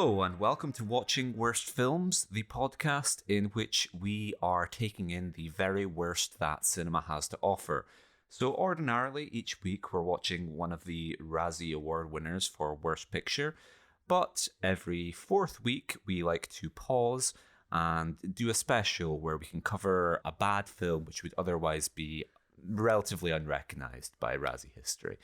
Hello, and welcome to Watching Worst Films, the podcast in which we are taking in the very worst that cinema has to offer. So, ordinarily, each week we're watching one of the Razzie Award winners for Worst Picture, but every fourth week we like to pause and do a special where we can cover a bad film which would otherwise be relatively unrecognised by Razzie history.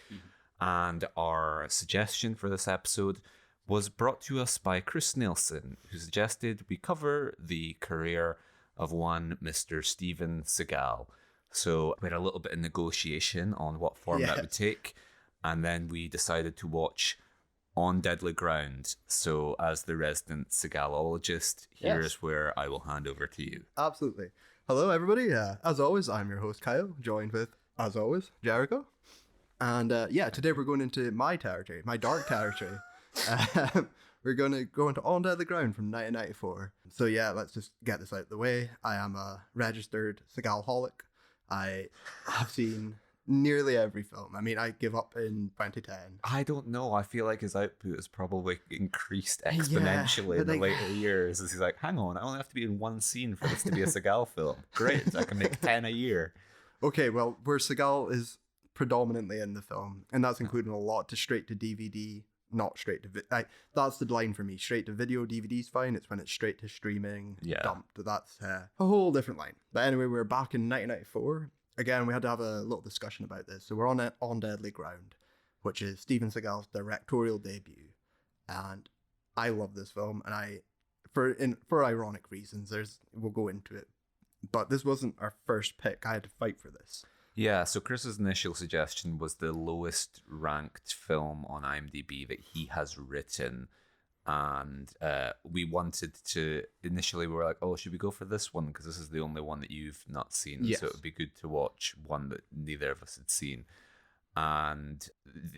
And our suggestion for this episode was brought to us by Chris Nielsen, who suggested we cover the career of one Mr. Steven Seagal. So we had a little bit of negotiation on what form that would take, and then we decided to watch On Deadly Ground. So as the resident Seagalologist, here's where I will hand over to you. Absolutely. Hello, everybody. As always, I'm your host, Kyle, joined with, as always, Jericho. And today we're going into my territory, my dark territory. We're going to go into On Deadly Ground from 1994. So let's just get this out of the way. I am a registered Seagal-holic. I have seen nearly every film. I mean, I give up in 2010. I don't know. I feel like his output has probably increased exponentially in the later years. As he's like, hang on, I only have to be in one scene for this to be a Seagal film. Great, I can make 10 a year. Okay, well, where Seagal is predominantly in the film, and that's including a lot to straight to DVD, not straight to video. That's the line for me. Straight to video, DVD's fine. It's when it's straight to streaming, dumped. That's a whole different line. But anyway, we're back in 1994. Again, we had to have a little discussion about this. So we're on Deadly Ground, which is Steven Seagal's directorial debut. And I love this film. And for ironic reasons, we'll go into it. But this wasn't our first pick. I had to fight for this. Yeah, so Chris's initial suggestion was the lowest ranked film on IMDb that he has written. And we wanted to, initially we were like, oh, should we go for this one? Because this is the only one that you've not seen. Yes. So it would be good to watch one that neither of us had seen. And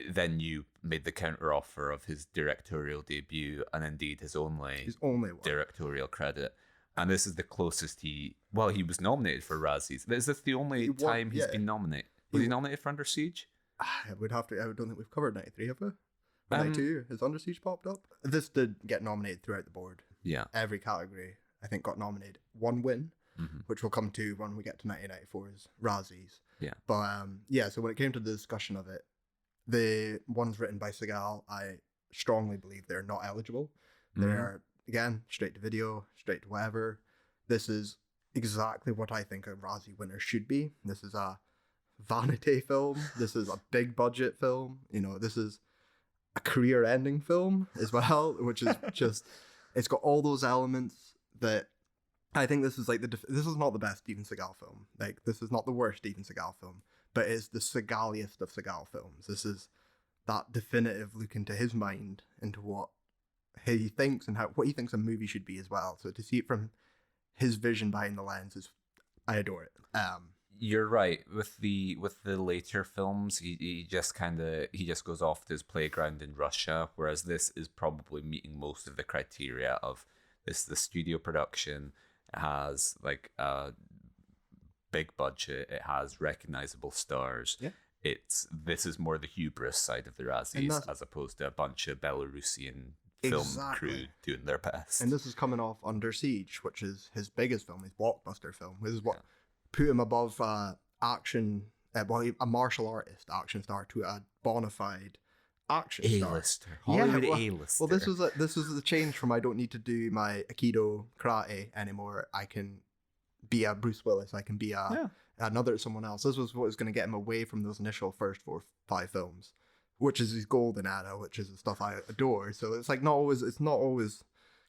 then you made the counter offer of his directorial debut and indeed his only one. Directorial credit. And this is the closest he was nominated for Razzies. Is this the only time he's been nominated? Was he nominated for Under Siege? I don't think we've covered 93, have we? 92, has Under Siege popped up? This did get nominated throughout the board. Yeah. Every category, I think, got nominated. One win, which we'll come to when we get to 1994's Razzies. Yeah. But, so when it came to the discussion of it, the ones written by Seagal, I strongly believe they're not eligible. They're, again, straight to video, straight to whatever. This is exactly what I think a Razzie winner should be. This is a vanity film. This is a big budget film. This is a career-ending film as well, which is just, it's got all those elements that I think this is like this is not the best Steven Seagal film. Like, this is not the worst Steven Seagal film, but it's the Seagaliest of Seagal films. This is that definitive look into his mind, into what he thinks and what he thinks a movie should be as well. So to see it from his vision behind the lens I adore it. You're right. With the later films, he just goes off to his playground in Russia, whereas this is probably meeting most of the criteria of this. The studio production, it has like a big budget, it has recognizable stars. Yeah. This is more the hubris side of the Razzies as opposed to a bunch of Belarusian film crew doing their best. And this is coming off Under Siege, which is his biggest film, his blockbuster film. This is what put him above action, a martial artist action star to a bona fide action star. A-lister. Hollywood A-lister. Well, this was the change from I don't need to do my Aikido karate anymore. I can be a Bruce Willis. I can be someone else. This was what was going to get him away from those initial first 4 or 5 films, which is his golden era, which is the stuff I adore. So it's like it's not always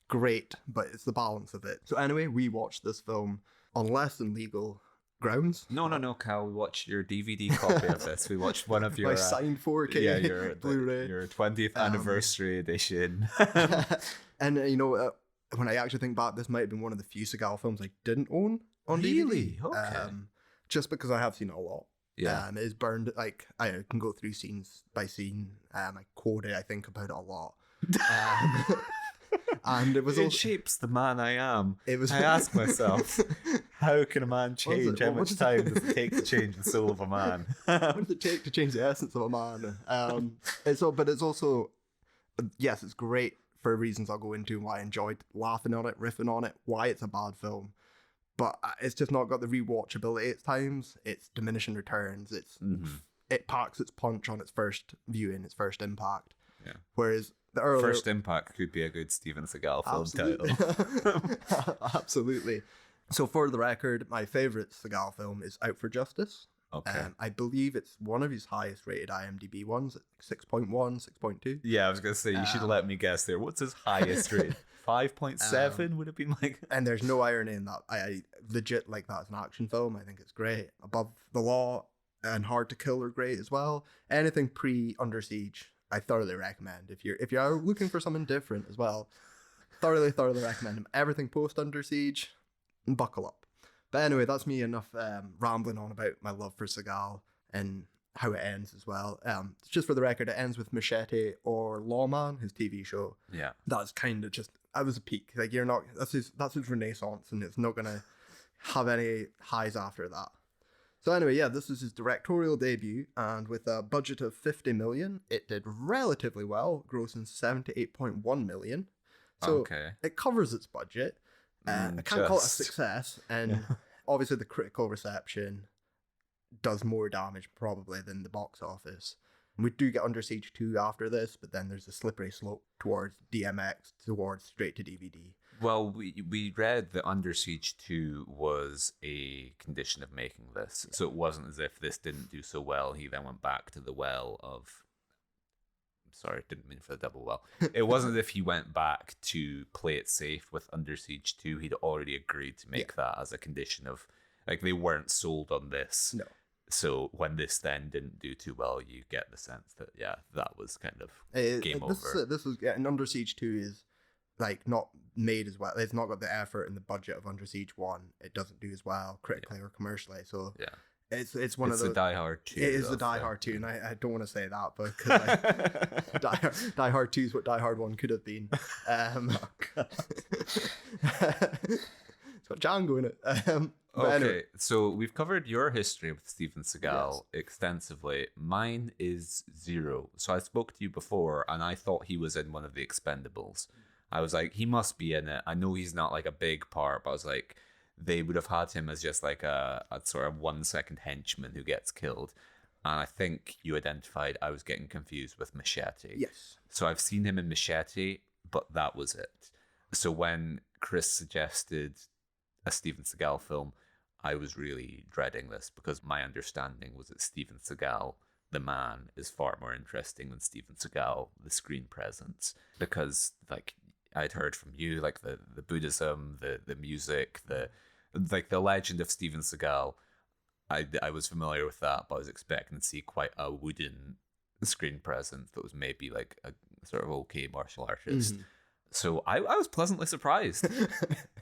great, but it's the balance of it. So anyway, we watched this film on less than legal grounds. No, Cal. We watched your DVD copy of this. We watched one of your my signed 4K Blu-ray, your 20th anniversary edition. And when I actually think back, this might have been one of the few Seagal films I didn't own on DVD. Really? Okay. Just because I have seen it a lot. Yeah. It is burned, like, I can go through scenes by scene. I quote it, I think about it a lot. And it shapes the man I am. I ask myself, how can a man change? How much time does it take to change the soul of a man? What does it take to change the essence of a man? It's also, yes, it's great for reasons I'll go into, why I enjoyed laughing on it, riffing on it, why it's a bad film. But it's just not got the rewatchability at times. It's diminishing returns. It packs its punch on its first viewing, its first impact. Yeah. Whereas the earlier... First Impact could be a good Steven Seagal film title. Absolutely. So for the record, my favourite Seagal film is Out for Justice. Okay. I believe it's one of his highest rated IMDb ones, 6.1, 6.2. Yeah, I was going to say, you should let me guess there. What's his highest rate? 5.7 would have been like... And there's no irony in that. I legit like that as an action film. I think it's great. Above the Law and Hard to Kill are great as well. Anything pre-Under Siege, I thoroughly recommend. If you're looking for something different as well, thoroughly recommend them. Everything post-Under Siege, buckle up. But anyway, that's me enough rambling on about my love for Seagal and how it ends as well. Just for the record, it ends with Machete or Lawman, his TV show. Yeah. That's kind of just, that was a peak. Like, you're not, that's his renaissance, and it's not going to have any highs after that. So anyway, yeah, this is his directorial debut, and with a budget of 50 million, it did relatively well, grossing 78.1 million. So it covers its budget. I can't call it a success, and obviously the critical reception does more damage probably than the box office. And we do get Under Siege 2 after this, but then there's a slippery slope towards DMX, towards straight to DVD. Well, we read that Under Siege 2 was a condition of making this, so it wasn't as if this didn't do so well, he then went back to the well of... Sorry, didn't mean for the double well. It wasn't as if he went back to play it safe with Under Siege 2. He'd already agreed to make that as a condition of, like, they weren't sold on this. No. So when this then didn't do too well, you get the sense that, that was kind of game over. This was, and Under Siege 2 is, like, not made as well. It's not got the effort and the budget of Under Siege 1. It doesn't do as well critically or commercially. So It's one of those. It's a Die Hard 2. It is a Die Hard 2, and I don't want to say that, but because Die Hard 2 is what Die Hard 1 could have been. It's got Django in it. Okay, anyway. So we've covered your history with Steven Seagal extensively. Mine is zero. So I spoke to you before, and I thought he was in one of the Expendables. I was like, he must be in it. I know he's not like a big part, but I was like, they would have had him as just like a sort of 1 second henchman who gets killed. And I think you identified I was getting confused with Machete. Yes. So I've seen him in Machete, but that was it. So when Chris suggested a Steven Seagal film, I was really dreading this because my understanding was that Steven Seagal, the man, is far more interesting than Steven Seagal, the screen presence. Because, like, I'd heard from you, like the Buddhism, the music, the legend of Steven Seagal. I was familiar with that, but I was expecting to see quite a wooden screen presence that was maybe like a sort of okay martial artist. Mm-hmm. So I was pleasantly surprised.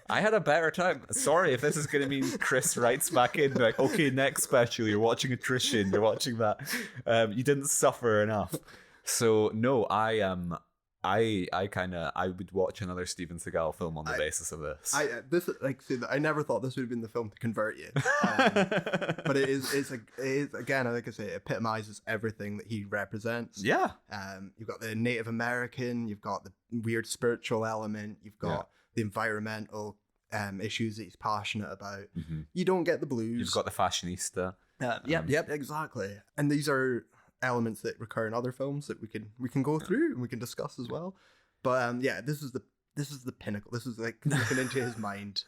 I had a better time. Sorry if this is going to mean Chris writes back in like, okay, next special, you're watching Attrition, you're watching that. You didn't suffer enough. So no, I would watch another Steven Seagal film on the basis of this. I never thought this would have been the film to convert you, but it is again, like I say, it epitomizes everything that he represents. Yeah. You've got the Native American, you've got the weird spiritual element, you've got the environmental issues that he's passionate about. Mm-hmm. You don't get the blues. You've got the fashionista. Yep, exactly. And these are elements that recur in other films that we can go through and we can discuss as well. But this is the pinnacle. This is like looking into his mind,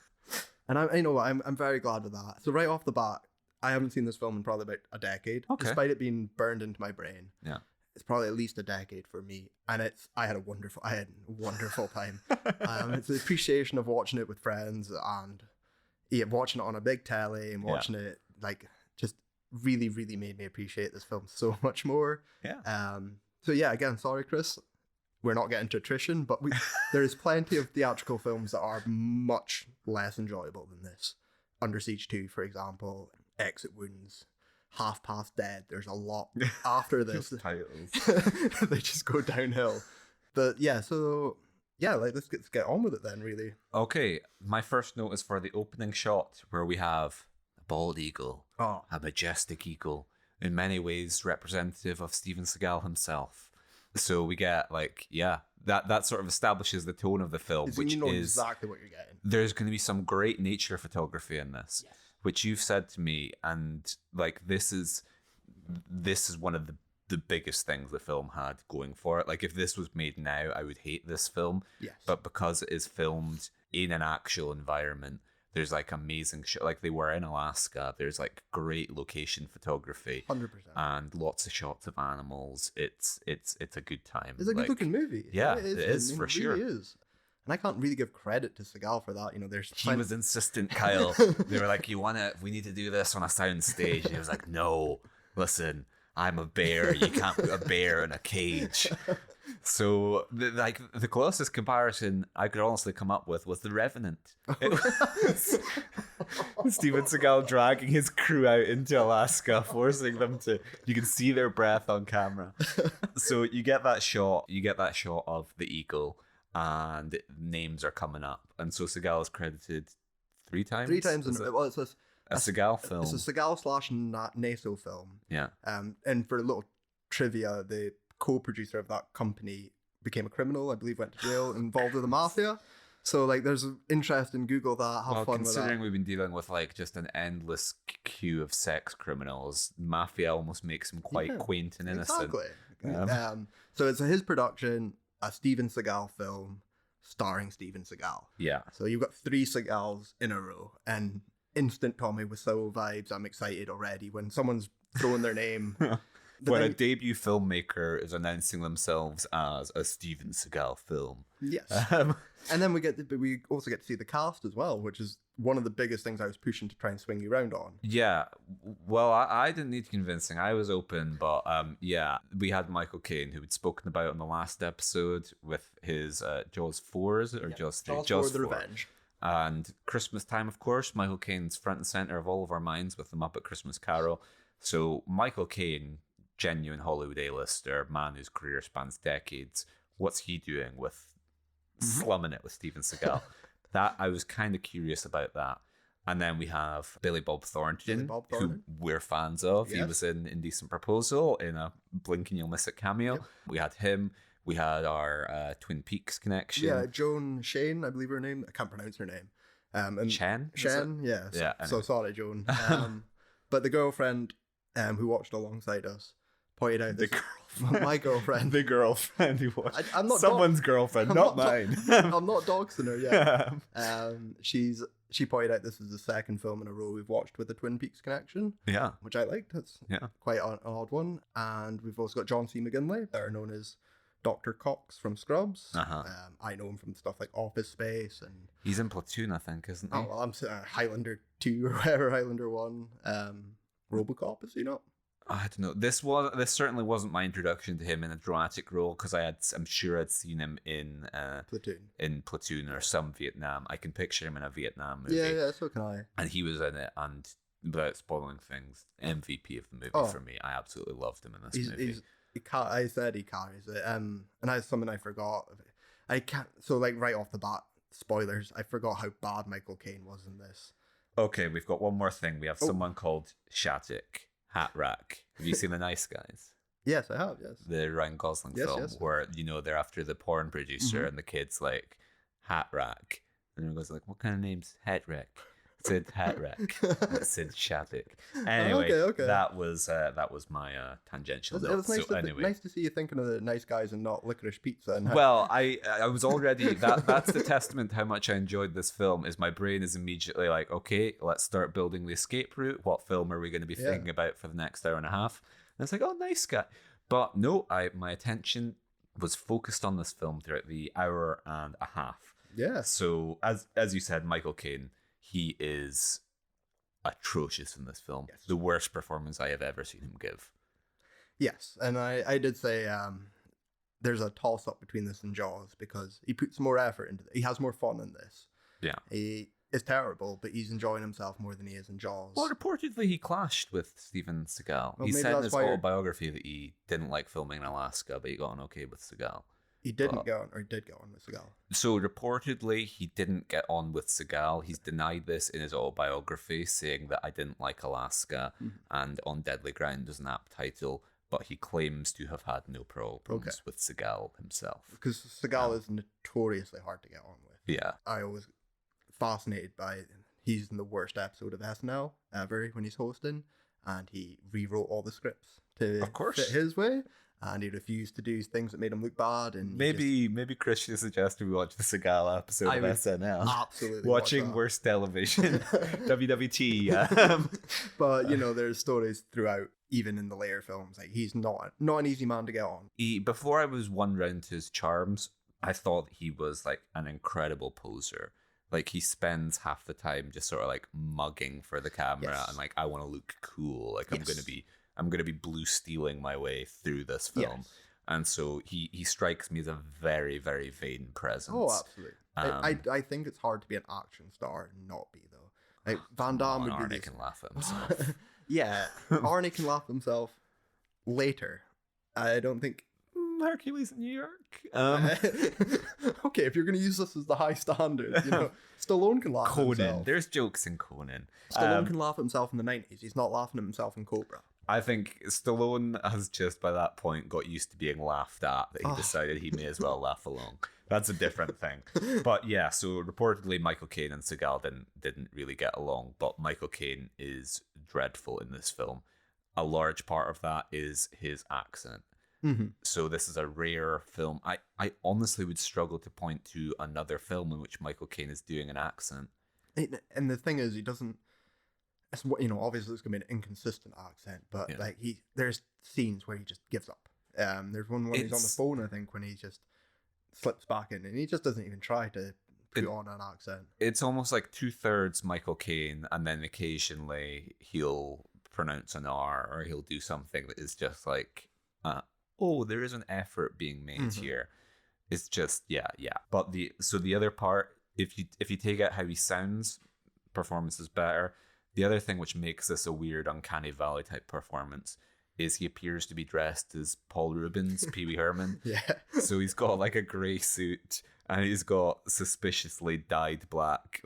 and I'm very glad with that. So right off the bat, I haven't seen this film in probably about a decade, despite it being burned into my brain. Yeah, it's probably at least a decade for me, and I had a wonderful time. It's the appreciation of watching it with friends and watching it on a big telly and watching it like just really, really made me appreciate this film so much more. Yeah. So yeah, again, sorry, Chris, we're not getting to Attrition, but there is plenty of theatrical films that are much less enjoyable than this. Under Siege 2, for example, Exit Wounds, Half Past Dead. There's a lot after this. Titles. They just go downhill. But yeah, so yeah, let's get on with it then, really. Okay, my first note is for the opening shot where we have a bald eagle, a majestic eagle, in many ways representative of Steven Seagal himself. So we get like, that sort of establishes the tone of the film, which you know is exactly what you're getting. there's going to be some great nature photography in this, Yes. which you've said to me, and like this is one of the biggest things the film had going for it. Like if this was made now, I would hate this film. Yes. But because it is filmed in an actual environment, there's like amazing shit. Like they were in Alaska. There's like great location photography, 100%. and lots of shots of animals. It's a good time. It's a like, good looking movie. Yeah, it is for sure. It really is. And I can't really give credit to Seagal for that. You know, He was insistent, Kyle. They were like, we need to do this on a sound stage. And he was like, no, listen, I'm a bear. You can't put a bear in a cage. So, the closest comparison I could honestly come up with was The Revenant. It was Steven Seagal dragging his crew out into Alaska, forcing them to. You can see their breath on camera. So you get that shot. You get that shot of the eagle, and names are coming up, and so Seagal is credited 3 times. 3 times in well, it's a Seagal film. It's a Seagal / Naso film. Yeah. And for a little trivia, the co-producer of that company became a criminal. I believe went to jail, involved with the mafia. So like, there's interest in Google that. Have fun with that. Considering we've been dealing with like just an endless queue of sex criminals, mafia almost makes him quite quaint and innocent. Exactly. So it's his production, a Steven Seagal film starring Steven Seagal. Yeah. So you've got 3 Seagals in a row, and instant Tommy Wiseau vibes. I'm excited already when someone's throwing their name. When a debut filmmaker is announcing themselves as a Steven Seagal film. Yes. And then we also get to see the cast as well, which is one of the biggest things I was pushing to try and swing you around on. Yeah. Well, I didn't need convincing. I was open, but we had Michael Caine, who we'd spoken about on the last episode with his Jaws 4, is it? Or Jaws 3? Jaws 4, The Revenge. And Christmas time, of course. Michael Caine's front and center of all of our minds with the Muppet Christmas Carol. So Michael Caine, genuine Hollywood A-lister, man whose career spans decades. What's he doing with slumming it with Steven Seagal? That I was kind of curious about that. And then we have Billy Bob Thornton, who we're fans of. Yes. He was in Indecent Proposal in a Blink and You'll Miss It cameo. Yep. We had him. We had our Twin Peaks connection. Yeah, Joan Shane, I believe her name. I can't pronounce her name. And Shen, yeah. Yeah. So anyway. sorry, Joan. But the girlfriend who watched alongside us pointed out my girlfriend. The girlfriend who watched. I'm not someone's girlfriend, not mine. I'm not doxing her yet. She pointed out this is the second film in a row we've watched with the Twin Peaks connection. Yeah. Which I liked. It's quite an odd one. And we've also got John C. McGinley, better known as Dr. Cox from Scrubs. I know him from stuff like Office Space, and he's in Platoon, I think, isn't he? Oh, well, I'm Highlander 2 or whatever, Highlander 1. RoboCop, is he not? I don't know. This certainly wasn't my introduction to him in a dramatic role, because I'm sure I'd seen him in Platoon or some Vietnam. I can picture him in a Vietnam movie. Yeah, so can I. And he was in it, and without spoiling things, MVP of the movie for me. I absolutely loved him in this movie. I said he carries it. And that's something I forgot. I can't. So like right off the bat, spoilers. I forgot how bad Michael Caine was in this. Okay, we've got one more thing. We have someone called Shattuck. Hat Rack. Have you seen The Nice Guys? Yes, I have, yes. The Ryan Gosling film where, they're after the porn producer and the kid's like, Hat Rack. And everyone goes like, what kind of name's Hat Rack? It said Hat Rack. And it said Shattuck. Anyway, okay. That was my tangential note. It was nice, nice to see you thinking of the Nice Guys and not Licorice Pizza. And well, I was already, that's the testament to how much I enjoyed this film, is my brain is immediately like, okay, let's start building the escape route. What film are we going to be thinking about for the next hour and a half? And it's like, oh, Nice Guy. But no, my attention was focused on this film throughout the hour and a half. Yeah. So as you said, Michael Caine, he is atrocious in this film. Yes. The worst performance I have ever seen him give. Yes, and I did say there's a toss-up between this and Jaws, because he puts more effort into it. He has more fun in this. Yeah. He is terrible, but he's enjoying himself more than he is in Jaws. Well, reportedly he clashed with Steven Seagal. Well, he said in his autobiography that he didn't like filming in Alaska, but he got on okay with Seagal. He didn't get on, or he did get on with Seagal. So reportedly, he didn't get on with Seagal. He's denied this in his autobiography, saying that I didn't like Alaska, and On Deadly Ground is an apt title. but he claims to have had no problems with Seagal himself. Because Seagal is notoriously hard to get on with. Yeah. I was fascinated by he's in the worst episode of SNL ever when he's hosting, and he rewrote all the scripts to fit his way, and he refused to do things that made him look bad. And maybe Chris should suggest we watch the Seagal episode of SNL. Absolutely, watching worst television, WWT. But there's stories throughout, even in the later films, like he's not an easy man to get on. Before I was won round to his charms, I thought he was like an incredible poser. Like he spends half the time just sort of like mugging for the camera and like, I want to look cool. Like I'm gonna be blue stealing my way through this film. Yes. And so he strikes me as a very, very vain presence. Oh, absolutely. I think it's hard to be an action star and not be, though. Like Van Damme would be Arnie can laugh at himself. Yeah, Arnie can laugh at himself later. I don't think Hercules in New York. Okay, if you're going to use this as the high standard, Stallone can laugh at himself. There's jokes in Conan. Stallone can laugh at himself in the 90s. He's not laughing at himself in Cobra. I think Stallone has just by that point got used to being laughed at that he decided he may as well laugh along. That's a different thing. But yeah, so reportedly Michael Caine and Seagal didn't really get along, but Michael Caine is dreadful in this film. A large part of that is his accent. Mm-hmm. So this is a rare film. I honestly would struggle to point to another film in which Michael Caine is doing an accent. And the thing is, he doesn't. It's obviously it's gonna be an inconsistent accent, but there's scenes where he just gives up. There's one when he's on the phone, I think, when he just slips back in, and he just doesn't even try to put on an accent. It's almost like 2/3 Michael Caine, and then occasionally he'll pronounce an R or he'll do something that is just like. There is an effort being made here. It's just yeah. But the other part, if you take out how he sounds, performance is better. The other thing which makes this a weird Uncanny Valley type performance is he appears to be dressed as Paul Rubens, Pee Wee Herman. Yeah. So he's got like a grey suit and he's got suspiciously dyed black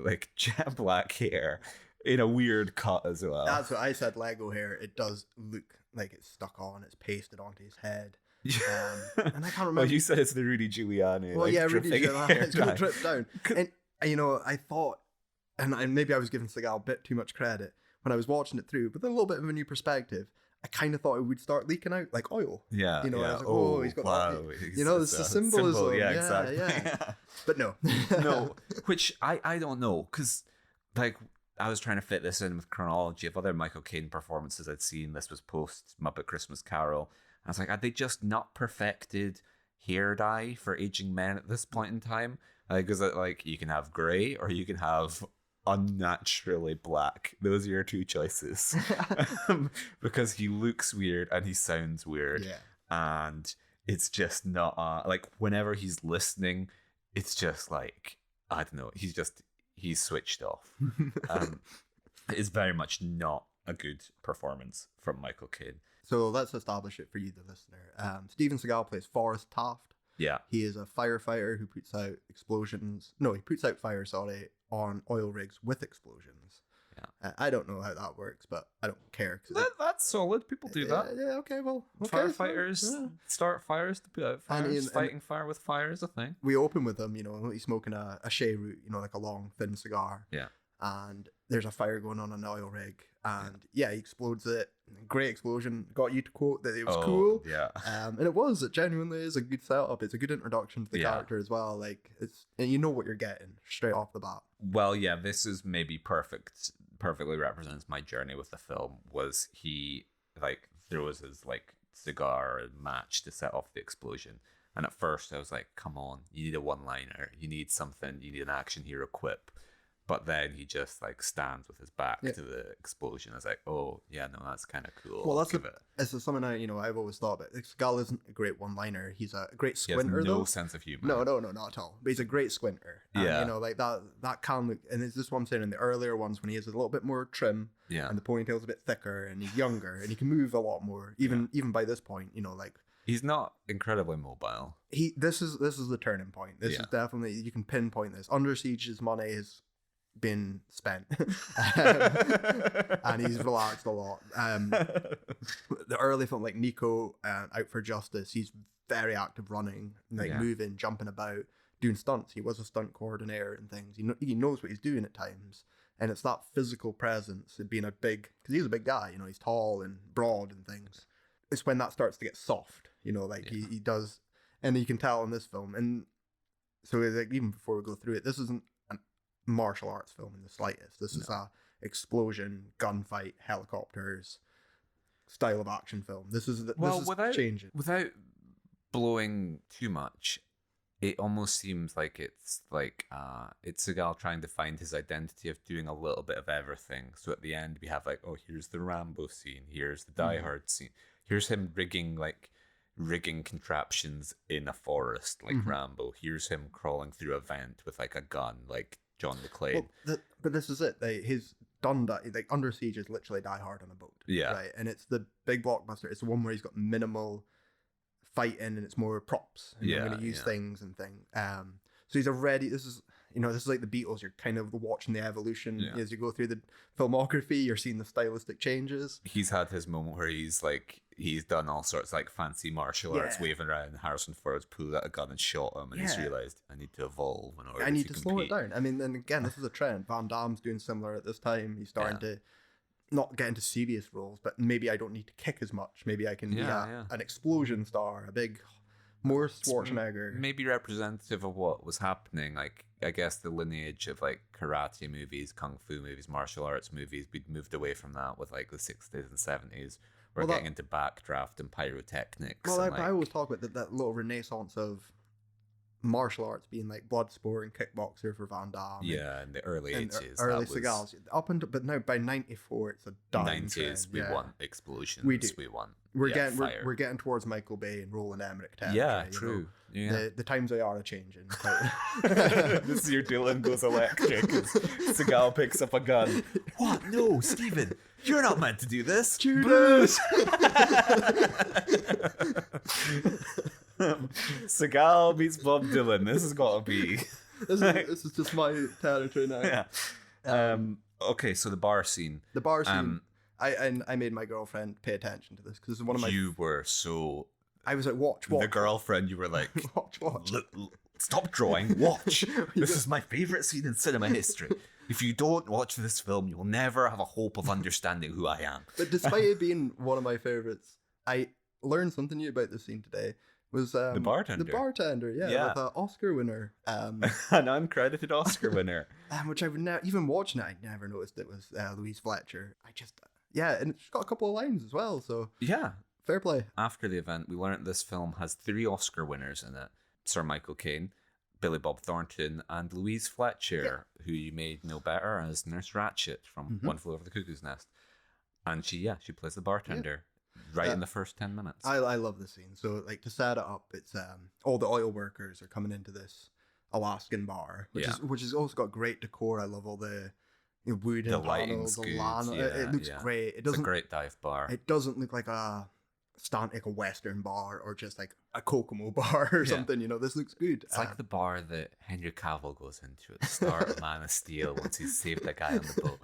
hair in a weird cut as well. That's what I said. Lego hair. It does look like it's stuck on. It's pasted onto his head. And I can't remember. Oh, you said it's the Rudy Giuliani. Well, yeah, Rudy Giuliani. It's going to drip down. And I thought, and maybe I was giving Seagal a bit too much credit when I was watching it through, but then a little bit of a new perspective. I kind of thought it would start leaking out like oil. Yeah. I was like, he's got that. It's the symbolism. Symbol, yeah, exactly. Yeah. But no. No, which I don't know, because like I was trying to fit this in with chronology of other Michael Caine performances I'd seen. This was post Muppet Christmas Carol. I was like, had they just not perfected hair dye for aging men at this point in time? Because like you can have grey or you can have unnaturally black. Those are your two choices. Because he looks weird and he sounds weird. Yeah. And it's just not like whenever he's listening, it's just like, I don't know, he's switched off. It's very much not a good performance from Michael Caine. So let's establish it for you, the listener. Steven Seagal plays Forrest Taft. Yeah. He is a firefighter who puts out he puts out fires, on oil rigs with explosions. Yeah. I don't know how that works, but I don't care. That's solid. People do that. Yeah, okay, well. Okay, firefighters start fires to put out fires. Fighting fire with fire is a thing. We open with him, he's smoking a Cheroot, like a long, thin cigar. Yeah. And there's a fire going on an oil rig. And he explodes it. Great explosion. Got you to quote that it was cool. Yeah. And it was. It genuinely is a good setup. It's a good introduction to the character as well. Like and you know what you're getting straight off the bat. Well, yeah, this is maybe perfectly represents my journey with the film. Was he like throws his like cigar and match to set off the explosion. And at first I was like, come on, you need a one-liner. You need something. You need an action hero quip. But then he just like stands with his back to the explosion. I was like, oh yeah, no, that's kind of cool. Well, it's something I've always thought about. Like, Seagal isn't a great one-liner. He's a great squinter. He has no sense of humor. No, not at all. But he's a great squinter. And, like that can look. And it's just what I'm saying in the earlier ones when he is a little bit more trim. Yeah. And the ponytail's a bit thicker, and he's younger, and he can move a lot more. Even by this point, like. He's not incredibly mobile. This is the turning point. This is definitely, you can pinpoint this. Under Siege's money is been spent and he's relaxed a lot, the early film, like Nico, Out for Justice, he's very active running, like moving, jumping about, doing stunts. He was a stunt coordinator and things. He knows what he's doing at times. And it's that physical presence of being a big, because he's a big guy, you know, he's tall and broad and things. It's when that starts to get soft, you know, like he does, and you can tell in this film. And so like, even before we go through it, this isn't a martial arts film in the slightest. This is a explosion, gunfight, helicopters style of action film. This is changing. Without blowing too much, it almost seems like it's Seagal trying to find his identity of doing a little bit of everything. So at the end we have like, oh, here's the Rambo scene, here's the Die Hard scene, here's him rigging contraptions in a forest like Rambo, here's him crawling through a vent with like a gun like John McClane. Well, but this is it. He's done that. Like Under Siege is literally Die Hard on a boat. Yeah. Right. And it's the big blockbuster. It's the one where he's got minimal fighting and it's more props. And I'm going to use things and things. So he's already. This is like the Beatles. You're kind of watching the evolution as you go through the filmography. You're seeing the stylistic changes. He's had his moment where he's done all sorts like fancy martial arts, waving around. Harrison Ford's pulled out a gun and shot him, and he's realized I need to evolve in order. I need to compete. slow it down. I mean, and again, this is a trend. Van Damme's doing similar at this time. He's starting to not get into serious roles, but maybe I don't need to kick as much. Maybe I can be an explosion star, a big, more Schwarzenegger. Maybe representative of what was happening. Like, I guess the lineage of like karate movies, kung fu movies, martial arts movies, we'd moved away from that with like the 60s and 70s. We're getting into backdraft and pyrotechnics. Well, I always talk about that little renaissance of martial arts being like Bloodsport and Kickboxer for Van Damme. Yeah, in the early 80s. Early Seagals. But now by 94, it's a dime 90s, trend. we want explosions. We do. We want fire. We're getting towards Michael Bay and Roland Emmerich territory. Yeah, true. Yeah. The times they are changing. This year Dylan goes electric and Seagal picks up a gun. What? No, Steven, you're not meant to do this. Judas! Seagal meets Bob Dylan. This has got to be. This is just my territory now. Yeah. Okay, so the bar scene. The bar scene. I made my girlfriend pay attention to this because it's one of my. You were so. I was like, watch. The girlfriend, you were like, watch. Stop drawing, watch. This is my favorite scene in cinema history. If you don't watch this film, you will never have a hope of understanding who I am. But despite it being one of my favorites, I learned something new about this scene today. Was the bartender? The bartender, yeah. With an Oscar winner, an uncredited Oscar winner, which I would never even watching it. I never noticed it was Louise Fletcher. And it's got a couple of lines as well. So yeah, fair play. After the event, we learned this film has 3 Oscar winners in it: Sir Michael Caine, Billy Bob Thornton, and Louise Fletcher, who you may know better as Nurse Ratched from One Flew Over the Cuckoo's Nest. And she plays the bartender. Right in the first 10 minutes. I love the scene. So, like, to set it up, it's all the oil workers are coming into this Alaskan bar, which is also got great decor. I love all the wood and the lighting's good. It looks great. It's a great dive bar. It doesn't look like a Western bar or just like a Kokomo bar or something. You know, this looks good. It's like the bar that Henry Cavill goes into at the start of Man of Steel once he's saved that guy on the boat.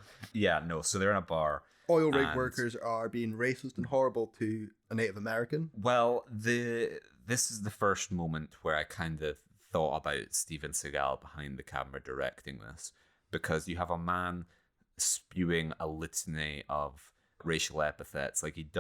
So they're in a bar. Oil rig workers are being racist and horrible to a Native American. Well, this is the first moment where I kind of thought about Steven Seagal behind the camera directing this, because you have a man spewing a litany of racial epithets. Like he's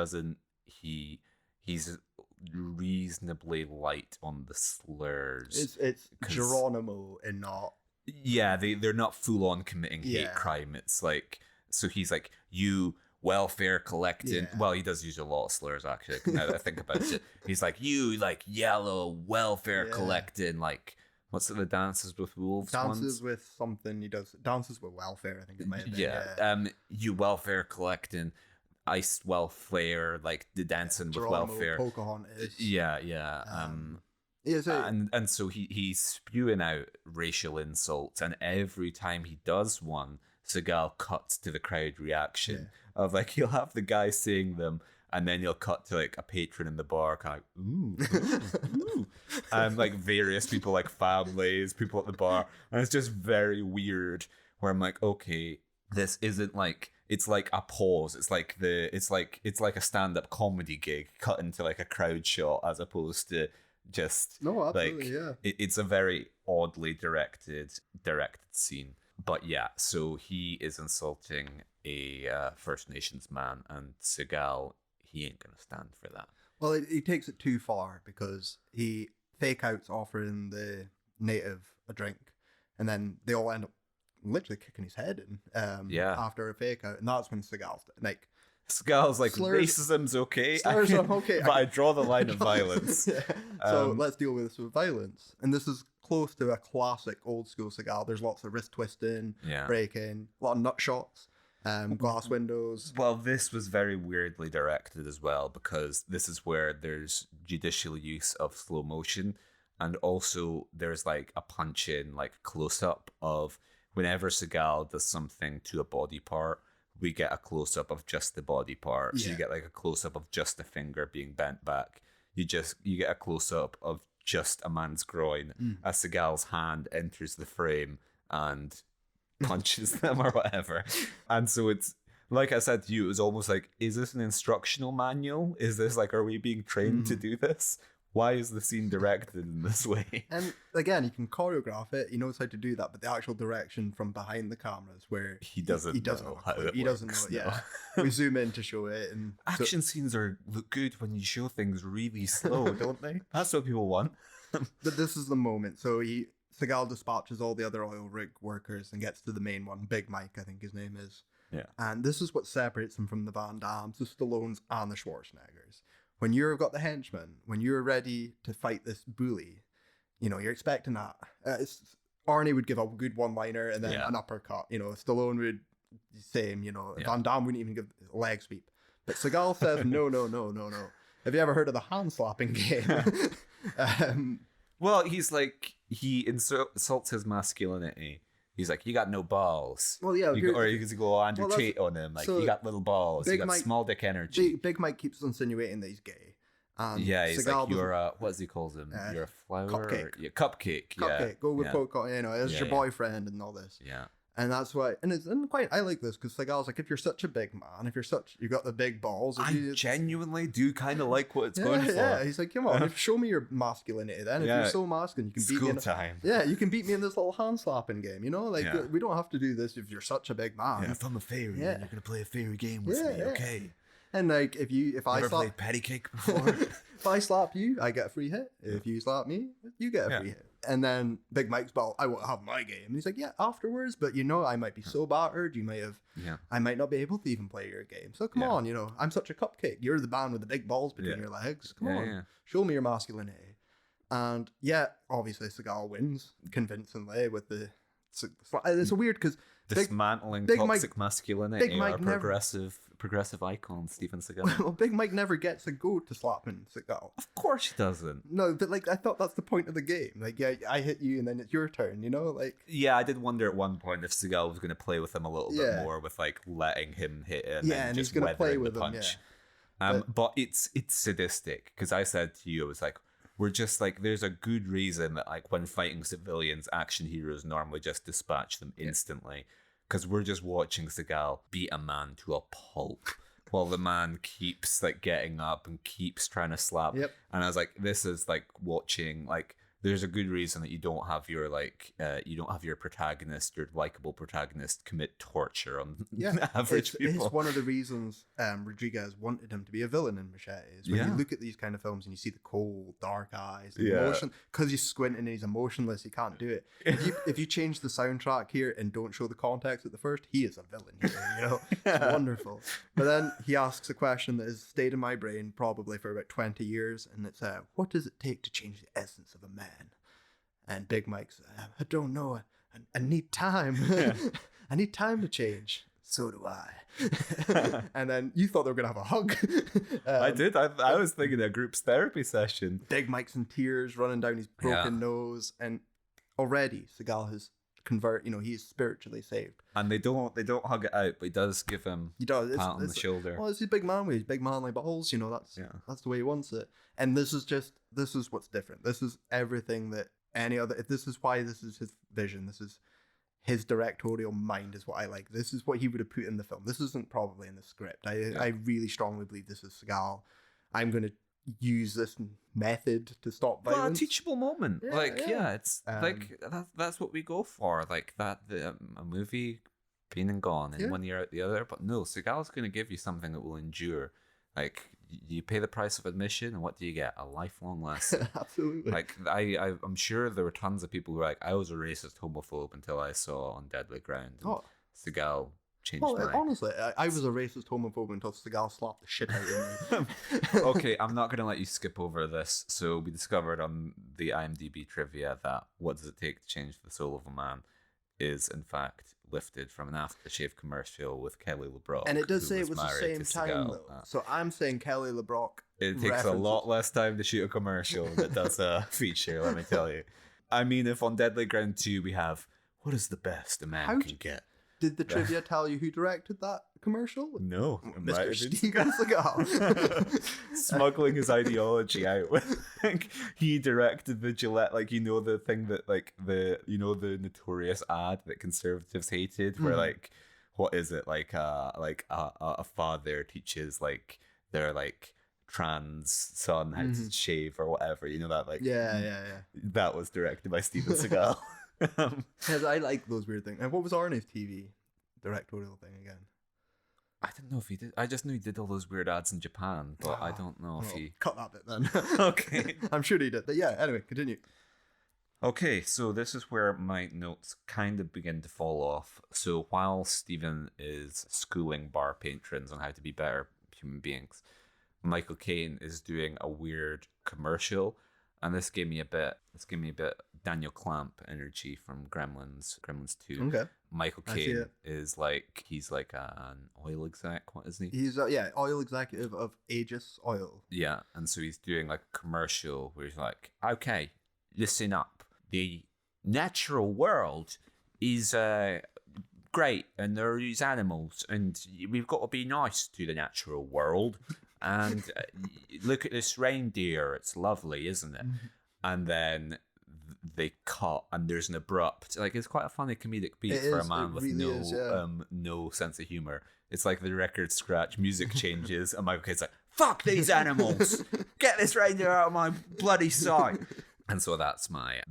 reasonably light on the slurs. It's Geronimo and not. Yeah, they're not full on committing hate crime. It's like. So he's like, you welfare collecting. Yeah. Well, he does use a lot of slurs, actually, now that I think about it. He's like, you like yellow welfare collecting, like, what's it, the Dances with Wolves Dances with something, he does. Dances with welfare, I think it might have been. Yeah. You welfare collecting, ice welfare, like the dancing with welfare. Pocahontas. Yeah. And so he's spewing out racial insults, and every time he does one, Seagal cuts to the crowd reaction of like, he'll have the guy saying them, and then you'll cut to like a patron in the bar kind of ooh. And like various people, like families, people at the bar, and it's just very weird where I'm like, okay, this isn't like, it's like a pause. It's like a stand-up comedy gig cut into like a crowd shot as opposed to just No, absolutely, like yeah. it's a very oddly directed scene. But yeah, so he is insulting a First Nations man, and Seagal, he ain't gonna stand for that. Well, he takes it too far because he fake outs offering the native a drink, and then they all end up literally kicking his head in after a fake out, and that's when Seagal's like, Seagal's like, racism's okay, slurs are okay, but I draw the line of violence. Yeah. So let's deal with this with violence, and this is close to a classic old school Seagal. There's lots of wrist twisting, breaking, a lot of nut shots, glass windows. Well, this was very weirdly directed as well, because this is where there's judicial use of slow motion, and also there's like a punch in, like close up of whenever Seagal does something to a body part, we get a close up of just the body part. So you get like a close up of just the finger being bent back. You get a close up of just a man's groin as Seagal's hand enters the frame and punches them or whatever. And so it's, like I said to you, it was almost like, is this an instructional manual? Is this like, are we being trained to do this? Why is the scene directed in this way? And again, he can choreograph it. He knows how to do that, but the actual direction from behind the cameras, where he doesn't know how it he works, doesn't know it. Yeah, we zoom in to show it, and action scenes look good when you show things really slow, don't they? That's what people want. But this is the moment. So Seagal dispatches all the other oil rig workers and gets to the main one, Big Mike, I think his name is. Yeah. And this is what separates him from the Van Dammes, the Stallones, and the Schwarzeneggers. When you've got the henchman, when you're ready to fight this bully, you're expecting that. Arnie would give a good one-liner and then an uppercut. Stallone would same. Van Damme wouldn't even give a leg sweep. But Seagal says, no. Have you ever heard of the hand slapping game? Well, he's like, he insults his masculinity. He's like, you got no balls. Well, yeah. Or he could go Andrew Tate on him. Like, you got little balls. You got small dick energy. Big Mike keeps insinuating that he's gay. Yeah, he's Seagal like, you're a, what does he calls him? You're a flower? Cupcake. Cupcake. Cupcake. Go with it's your boyfriend and all this. Yeah. And that's why, I like this because Seagal's like, if you're such a big man, you've got the big balls. I genuinely do kind of like what it's going for. Yeah, he's like, come on, show me your masculinity then. If you're so masculine, you can beat me. Time. Yeah, you can beat me in this little hand slapping game, we don't have to do this if you're such a big man. Yeah, if I'm a fairy, you're going to play a fairy game with me, okay? And like, if I slap... played patty cake before? If I slap you, I get a free hit. If you slap me, you get a free hit. And then Big Mike's ball, I won't have my game. And he's like, yeah, afterwards, but I might be so battered, I might not be able to even play your game. So come on, I'm such a cupcake. You're the man with the big balls between your legs. Come on, show me your masculinity. And obviously Seagal wins convincingly with the... It's a weird because... Dismantling toxic masculinity, Big Mike progressive icon, Steven Seagal. Well, Big Mike never gets a go to slapping Seagal. Of course he doesn't. No, but I thought that's the point of the game. Like, I hit you and then it's your turn, Yeah, I did wonder at one point if Seagal was going to play with him a little bit more with, like, letting him hit it and then just he's gonna play with the punch. But it's sadistic, because I said to you, I was like, we're just like, there's a good reason that, like, when fighting civilians, action heroes normally just dispatch them instantly. Because we're just watching Seagal beat a man to a pulp while the man keeps, like, getting up and keeps trying to slap. Yep. And I was like, this is like watching, like, there's a good reason that you don't have your, like, your protagonist, your likable protagonist, commit torture on average people. It's one of the reasons Rodriguez wanted him to be a villain in Machete. Is when you look at these kind of films and you see the cold, dark eyes, the emotion, because he's squinting and he's emotionless, he can't do it. If you change the soundtrack here and don't show the context at the first, he is a villain here, It's wonderful. But then he asks a question that has stayed in my brain probably for about 20 years, and it's, what does it take to change the essence of a man? And Big Mike's, I don't know. I need time. I need time to change. So do I. And then you thought they were going to have a hug. I did. I was thinking a group's therapy session. Big Mike's in tears running down his broken nose. And already Seagal has he's spiritually saved. And they don't hug it out, but he does give him a pat on the shoulder. Well, it's his big man with his big manly balls, that's the way he wants it. And this is what's different. This is everything that any other, if this is why this is his vision. his directorial mind is what I like. This is what he would have put in the film. This isn't probably in the script. I really strongly believe this is Seagal. I'm going to use this method to stop violence. Well, a teachable moment. It's that's what we go for. Like that, a movie been and gone in 1 year out the other. But no, Seagal's going to give you something that will endure. Like, you pay the price of admission, and what do you get? A lifelong lesson. Absolutely. Like, I'm sure there were tons of people who were like, I was a racist homophobe until I saw On Deadly Ground. And Seagal changed my... Honestly, I was a racist homophobe until Seagal slapped the shit out of me. Okay, I'm not going to let you skip over this. So we discovered on the IMDb trivia that What Does It Take to Change the Soul of a Man is, in fact, lifted from an aftershave commercial with Kelly LeBrock. And it does say it was the same time, though. So I'm saying Kelly LeBrock. It takes a lot less time to shoot a commercial than it does a feature, let me tell you. I mean, if on Deadly Ground 2 we have, what is the best a man can get? Did the trivia tell you who directed that commercial? No. Mr. Steven Seagal. Smuggling his ideology out. Like, he directed the Gillette, like, the thing that, like, the notorious ad that conservatives hated, where, like, what is it? Like, a father teaches, like, their, like, trans son how to shave or whatever. You know that, like... Yeah. That was directed by Steven Seagal. Because I like those weird things. And what was Arnie's TV directorial thing again? I don't know if he did. I just knew he did all those weird ads in Japan, but I don't know if he... Cut that bit then. Okay. I'm sure he did. But yeah, anyway, continue. Okay, so this is where my notes kind of begin to fall off. So while Stephen is schooling bar patrons on how to be better human beings, Michael Caine is doing a weird commercial, and this gave me a bit Daniel Clamp energy from Gremlins 2. Okay. Michael Caine is like, he's like an oil exec, what is he? He's oil executive of Aegis Oil. Yeah, and so he's doing like a commercial where he's like, okay, listen up. The natural world is great, and there are these animals, and we've got to be nice to the natural world. And look at this reindeer, it's lovely, isn't it? And then they cut, and there's an abrupt, like, it's quite a funny comedic beat for a man with no sense of humor. It's like the record scratch, music changes, and Michael Caine's like, fuck these animals, get this reindeer out of my bloody sight. And so that's my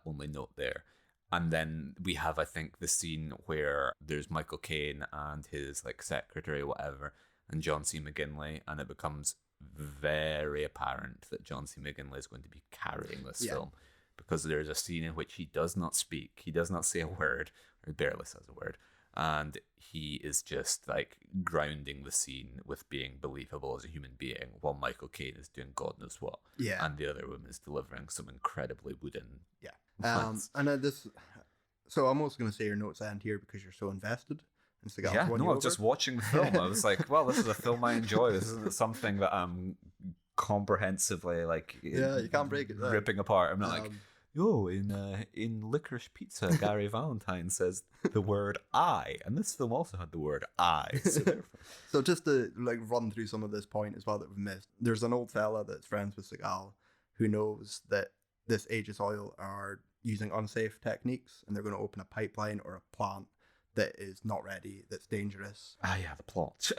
only note there. And then we have, I think, the scene where there's Michael Caine and his like secretary or whatever, and John C. McGinley, and it becomes very apparent that John C. McGinley is going to be carrying this film, because there's a scene in which he does not speak, he does not say a word, or barely says a word, and he is just like grounding the scene with being believable as a human being, while Michael Caine is doing God knows what, and the other woman is delivering some incredibly wooden so I'm also going to say your notes end here because you're so invested. I was just watching the film. I was like, well, this is a film I enjoy. This isn't something that I'm comprehensively like you can't break it ripping apart. I'm not like, in Licorice Pizza, Gary Valentine says the word I, and this film also had the word I. So just to like run through some of this point as well that we've missed, there's an old fella that's friends with Seagal who knows that this Aegis Oil are using unsafe techniques, and they're going to open a pipeline or a plant that is not ready, that's dangerous. The plot.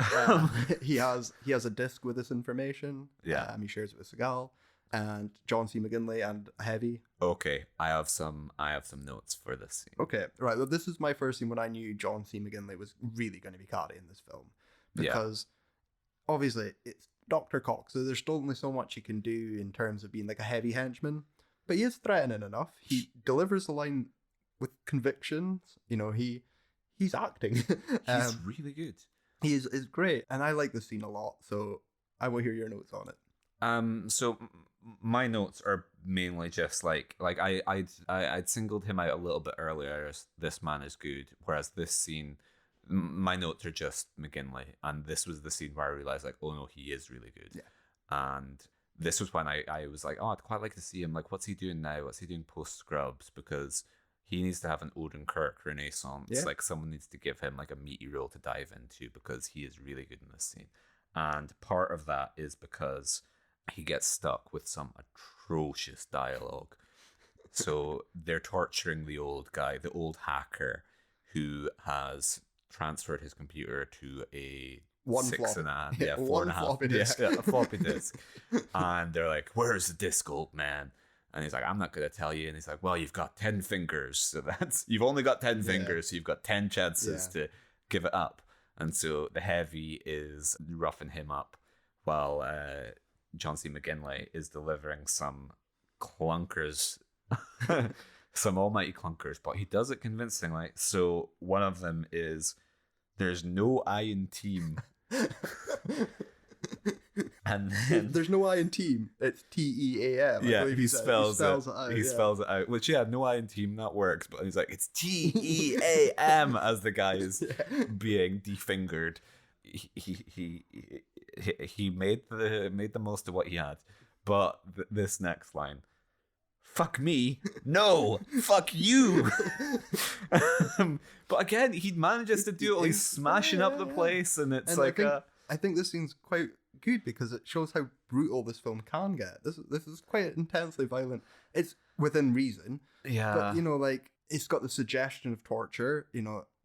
He has a disc with this information. He shares it with Seagal and John C. McGinley and Heavy. Okay, I have some notes for this scene. Okay, right. Well, this is my first scene when I knew John C. McGinley was really going to be Cardi in this film, because obviously it's Dr. Cox, so there's still only so much he can do in terms of being like a heavy henchman, but he is threatening enough. He delivers the line with conviction. He's acting. He's really good. He is great, and I like this scene a lot. So I will hear your notes on it. So my notes are mainly just like I'd singled him out a little bit earlier as this man is good, whereas this scene, my notes are just McGinley, and this was the scene where I realized like, oh no, he is really good. And this was when I was like, oh, I'd quite like to see him. Like, what's he doing now? What's he doing post Scrubs? Because he needs to have an Odenkirk renaissance. Like, someone needs to give him like a meaty role to dive into, because he is really good in this scene. And part of that is because he gets stuck with some atrocious dialogue. So they're torturing the old guy, the old hacker, who has transferred his computer to a One six and a half, yeah, four one and a half, floppy disk. a floppy disk. And they're like, "Where's the disk, old man?" And he's like, "I'm not going to tell you." And he's like, "Well, you've got 10 fingers, so you've only got 10 fingers, so you've got 10 chances to give it up." And so the heavy is roughing him up, while John C. McGinley is delivering some clunkers, some almighty clunkers, but he does it convincingly. So one of them is, "There's no I in team." And then there's no I in team. It's TEAM. Yeah, he spells it out. He yeah. spells it out. Which, no I in team, that works. But he's like, it's TEAM as the guy is being defingered. He made the most of what he had. But this next line, "Fuck me, no, fuck you." But again, he manages to do it. He's smashing up the place, and it's and I think this scene's quite good because it shows how brutal this film can get. This is quite intensely violent. It's within reason. Yeah. But, like, it's got the suggestion of torture,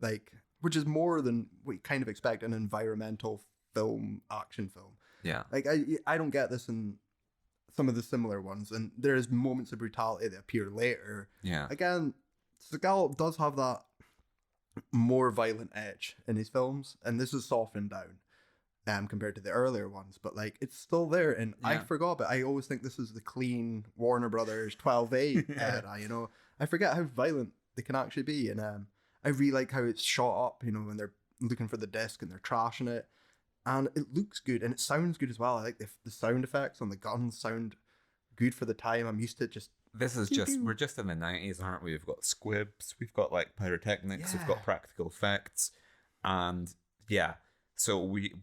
like, which is more than we kind of expect an environmental film, action film. Yeah. Like, I don't get this in some of the similar ones, and there's moments of brutality that appear later. Yeah. Again, Seagal does have that more violent edge in his films, and this is softened down compared to the earlier ones, but like it's still there. And I forgot, but I always think this is the clean Warner Brothers 12A era. I forget how violent they can actually be, and I really like how it's shot up. When they're looking for the disc and they're trashing it, and it looks good and it sounds good as well. I like the sound effects on the guns sound good for the time. I'm used to just. This is we're just in the 90s, aren't we? We've got squibs, we've got like pyrotechnics, we've got practical effects, and so we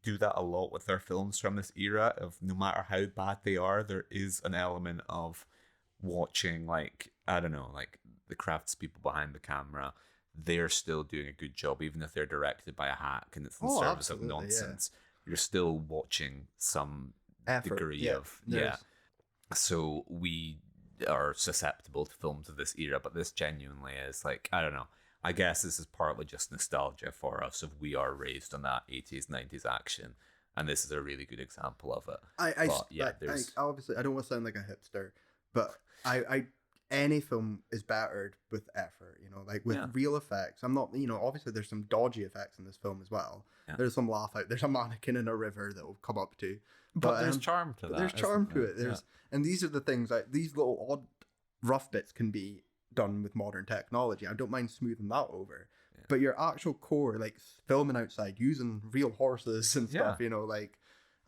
do that a lot with our films from this era. Of no matter how bad they are, there is an element of watching, like, I don't know, like the craftspeople behind the camera. They're still doing a good job, even if they're directed by a hack and it's in service of nonsense. You're still watching some effort, degree of So we are susceptible to films of this era, but this genuinely is like, I don't know. I guess this is partly just nostalgia for us of we are raised on that 80s, 90s action, and this is a really good example of it. I obviously I don't want to sound like a hipster, but I any film is bettered with effort, like with real effects. I'm not, obviously there's some dodgy effects in this film as well. Yeah. There's some laugh out. There's a mannequin in a river that will come up to. But there's charm to that. There's charm to it. And these are the things, these little odd rough bits can be done with modern technology. I don't mind smoothing that over. Yeah. But your actual core, like filming outside, using real horses and stuff, like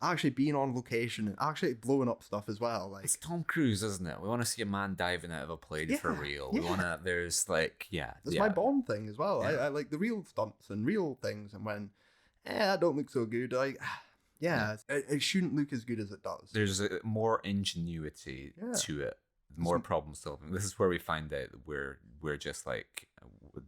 actually being on location and actually blowing up stuff as well. Like, it's Tom Cruise, isn't it? We want to see a man diving out of a plane for real. We want to, there's like, That's my Bond thing as well. I like the real stunts and real things, and when, that don't look so good, like, it shouldn't look as good as it does. There's more ingenuity to it, more problem solving. This is where we find out that we're just like,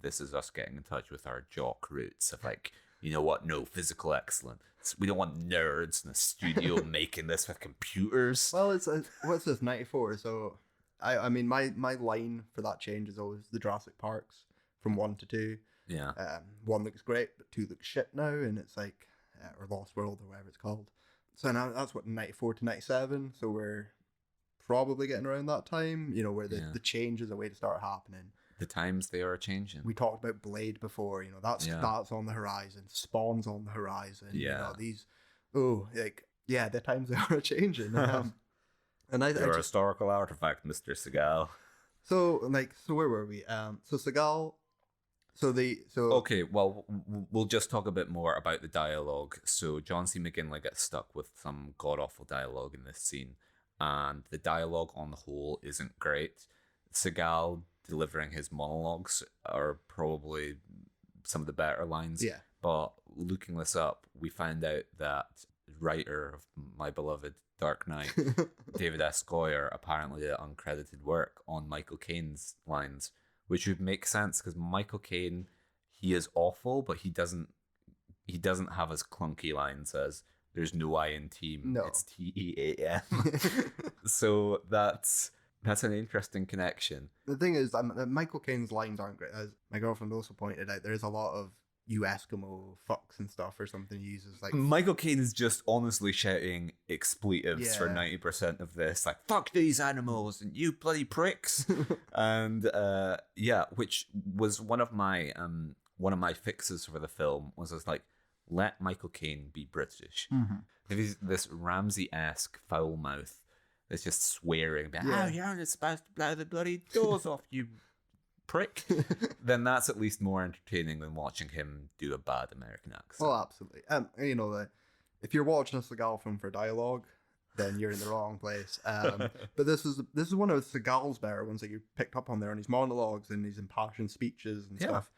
this is us getting in touch with our jock roots of like, you know what? No, physical excellence. We don't want nerds in the studio making this with computers. Well, what's this, 94? So, I mean, my line for that change is always the Jurassic Parks from 1 to 2. Yeah. 1 looks great, but 2 looks shit now, and it's like, or Lost World or whatever it's called. So now that's what, 94 to 97. So we're probably getting around that time, where the change is a way to start happening. The times they are changing. We talked about Blade before, that's on the horizon. Spawn's on the horizon. Yeah. The times they are changing. And they're a historical artifact, Mr. Seagal. So where were we? So Seagal. Okay, well, we'll just talk a bit more about the dialogue. So John C. McGinley gets stuck with some god-awful dialogue in this scene, and the dialogue on the whole isn't great. Seagal delivering his monologues are probably some of the better lines. Yeah. But looking this up, we find out that writer of my beloved Dark Knight, David S. Goyer, apparently did uncredited work on Michael Caine's lines, which would make sense because Michael Caine, he is awful, but he doesn't have as clunky lines as "there's no I in team." No. It's TEAM. So that's That's an interesting connection. The thing is, Michael Caine's lines aren't great. As my girlfriend also pointed out, there is a lot of "you Eskimo fucks" and stuff or something he uses. Like Michael Caine is just honestly shouting expletives for 90% of this, like "fuck these animals" and "you bloody pricks," and which was one of my fixes for the film was like, let Michael Caine be British. There's this Ramsey-esque foul mouth that's just swearing about, oh, you're not supposed to blow the bloody doors off, you prick. Then that's at least more entertaining than watching him do a bad American accent. Oh, absolutely. You know, if you're watching a Seagal film for dialogue, then you're in the wrong place. But this is one of Seagal's better ones that you picked up on there, on his monologues and his impassioned speeches and stuff.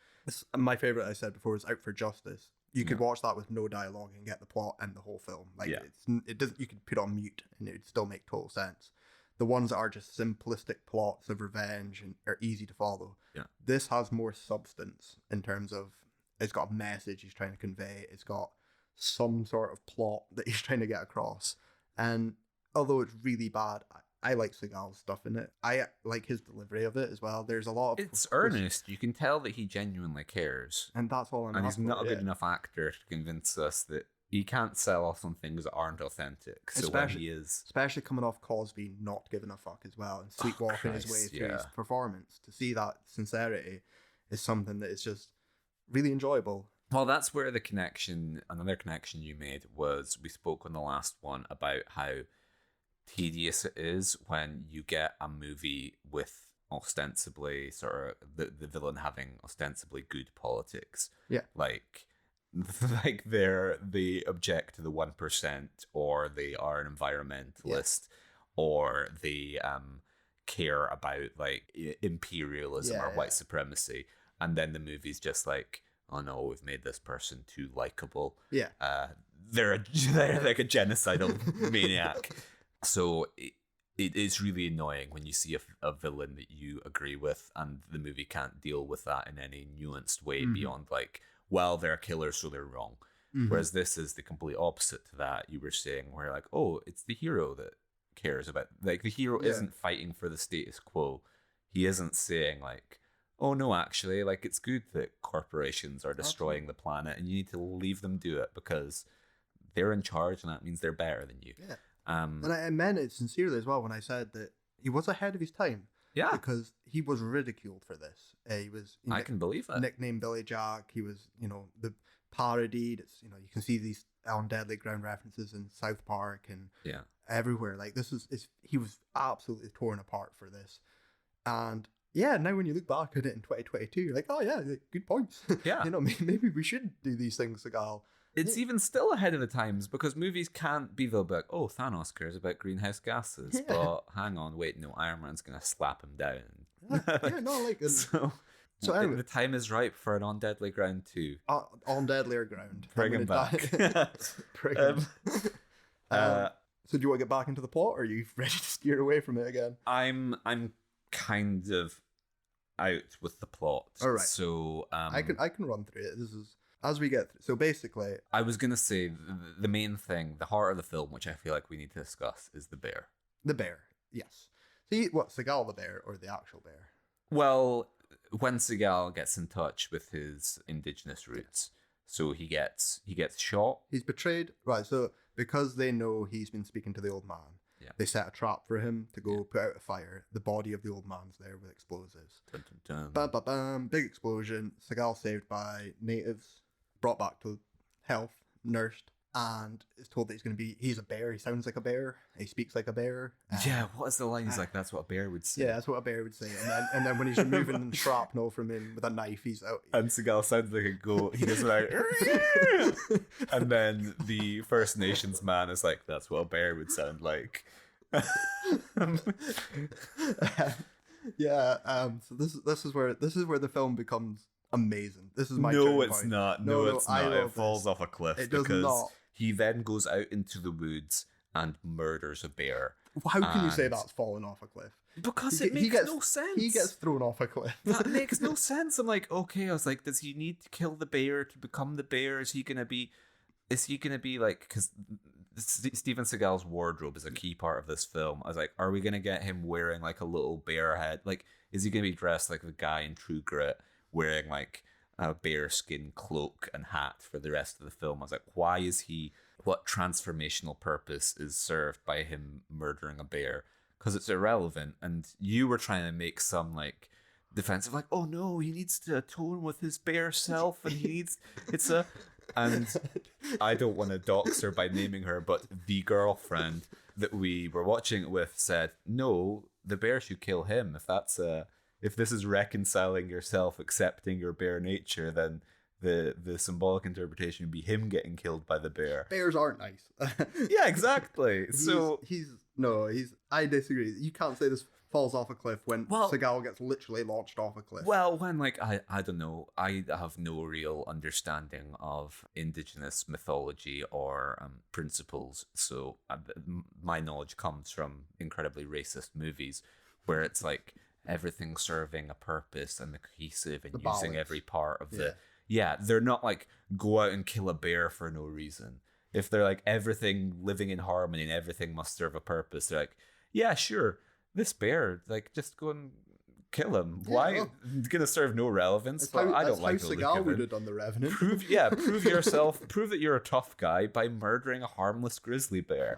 My favorite, I said before, is Out for Justice. You could watch that with no dialogue and get the plot and the whole film. Like it doesn't. You could put it on mute and it would still make total sense. The ones that are just simplistic plots of revenge and are easy to follow. Yeah. This has more substance in terms of it's got a message he's trying to convey. It's got some sort of plot that he's trying to get across. And although it's really bad, I like Seagal's stuff in it. I like his delivery of it as well. There's a lot of... It's earnest. You can tell that he genuinely cares. And that's all I'm And he's not a good enough actor to convince us that he can't sell us on things that aren't authentic. So when he is... Especially coming off Cosby not giving a fuck as well and sleepwalking his way through his performance. To see that sincerity is something that is just really enjoyable. Well, that's where another connection you made was, we spoke on the last one about how tedious it is when you get a movie with ostensibly sort of the villain having ostensibly good politics. Yeah. Like they object to the 1%, or they are an environmentalist, or they care about like imperialism or white supremacy, and then the movie's just like, oh no, we've made this person too likable. Yeah. They're like a genocidal maniac. So it is really annoying when you see a villain that you agree with and the movie can't deal with that in any nuanced way beyond like, well, they're killers, so they're wrong. Whereas this is the complete opposite to that. You were saying where like, oh, it's the hero that cares about, like the hero isn't fighting for the status quo. He isn't saying like, oh no, actually, like it's good that corporations are destroying the planet and you need to leave them do it because they're in charge and that means they're better than you. Yeah. And I meant it sincerely as well when I said that he was ahead of his time. Yeah. Because he was ridiculed for this. He was... I can believe it. Nicknamed Billy Jack. He was, the parodied. It's, you can see these On Deadly Ground references in South Park and everywhere. Like, he was absolutely torn apart for this. And yeah, now when you look back at it in 2022, you're like, oh yeah, good points. Yeah. Maybe we should do these things, Seagal. It's even still ahead of the times because movies can't be like, oh, Thanos cares about greenhouse gases, but hang on, wait, no, Iron Man's going to slap him down. So anyway, the time is ripe for an On Deadly Ground 2. On Deadlier Ground. Bring him back. Bring him. So do you want to get back into the plot, or are you ready to steer away from it again? I'm kind of out with the plot. All right. So I can run through it. This is... As we get through, so basically... I was going to say the main thing, the heart of the film, which I feel like we need to discuss, is the bear. The bear, yes. See, what, Seagal the bear or the actual bear? Well, when Seagal gets in touch with his indigenous roots, so he gets shot. He's betrayed, right, so because they know he's been speaking to the old man, they set a trap for him to go put out a fire. The body of the old man's there with explosives. Dun, dun, dun. Bam, bam, bam, big explosion. Seagal saved by natives. Brought back to health, nursed, and is told that he's a bear. He sounds like a bear. He speaks like a bear. Yeah, what is the line? He's like, that's what a bear would say. Yeah, that's what a bear would say. And then when he's removing shrapnel from him with a knife, he's out. And Seagal sounds like a goat. He does like, and then the First Nations man is like, that's what a bear would sound like. So this is where the film becomes amazing. This is my No, it's point. not. No, it's not. It falls off a cliff. It does because not. He then goes out into the woods and murders a bear. How can you say that's falling off a cliff? Because it makes no sense. He gets thrown off a cliff. That makes no sense. I'm like, okay. I was like, does he need to kill the bear to become the bear? Is he gonna be like? Because Steven Seagal's wardrobe is a key part of this film. I was like, are we going to get him wearing like a little bear head? Like, is he going to be dressed like the guy in True Grit, wearing like a bear skin cloak and hat for the rest of the film? I was like, why is he, what transformational purpose is served by him murdering a bear? Because it's irrelevant. And you were trying to make some like defensive, like, oh no, he needs to atone with his bear self, and he needs, it's a, and I don't want to dox her by naming her, but the girlfriend that we were watching it with said, no, the bear should kill him. If this is reconciling yourself, accepting your bear nature, then the symbolic interpretation would be him getting killed by the bear. Bears aren't nice. Yeah, exactly. I disagree. You can't say this falls off a cliff when Seagal gets literally launched off a cliff. Well, when like I don't know, I have no real understanding of indigenous mythology or principles, so my knowledge comes from incredibly racist movies where it's like everything serving a purpose and the cohesive and using every part of the they're not like go out and kill a bear for no reason. If they're like everything living in harmony and everything must serve a purpose, they're like, yeah, sure, this bear, like, just go and kill him. Why? It's gonna serve no relevance. But I don't like the look of it. That's how Seagal would have done The Revenant. Prove yourself. Prove that you're a tough guy by murdering a harmless grizzly bear.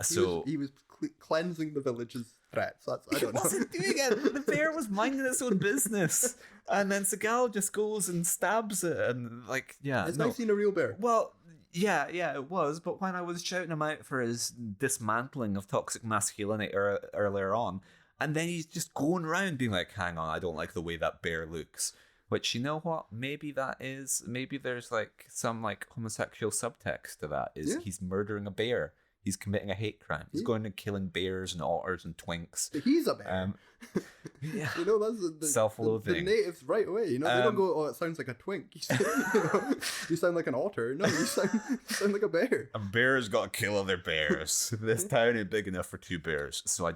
He was cleansing the village's threats. I don't know. He wasn't doing it. The bear was minding its own business, and then Seagal just goes and stabs it, and like, It's nice seeing a real bear. Well, yeah, it was. But when I was shouting him out for his dismantling of toxic masculinity earlier on, and then he's just going around being like, hang on, I don't like the way that bear looks. Which, you know what? Maybe there's like some like homosexual subtext to that. He's murdering a bear. He's committing a hate crime. He's going and killing bears and otters and twinks. He's a bear. Yeah. You know, that's the self-loathing. The natives right away. You know, they don't go, oh, it sounds like a twink. You sound like an otter. No, you sound like a bear. A bear's got to kill other bears. This town ain't big enough for two bears. So I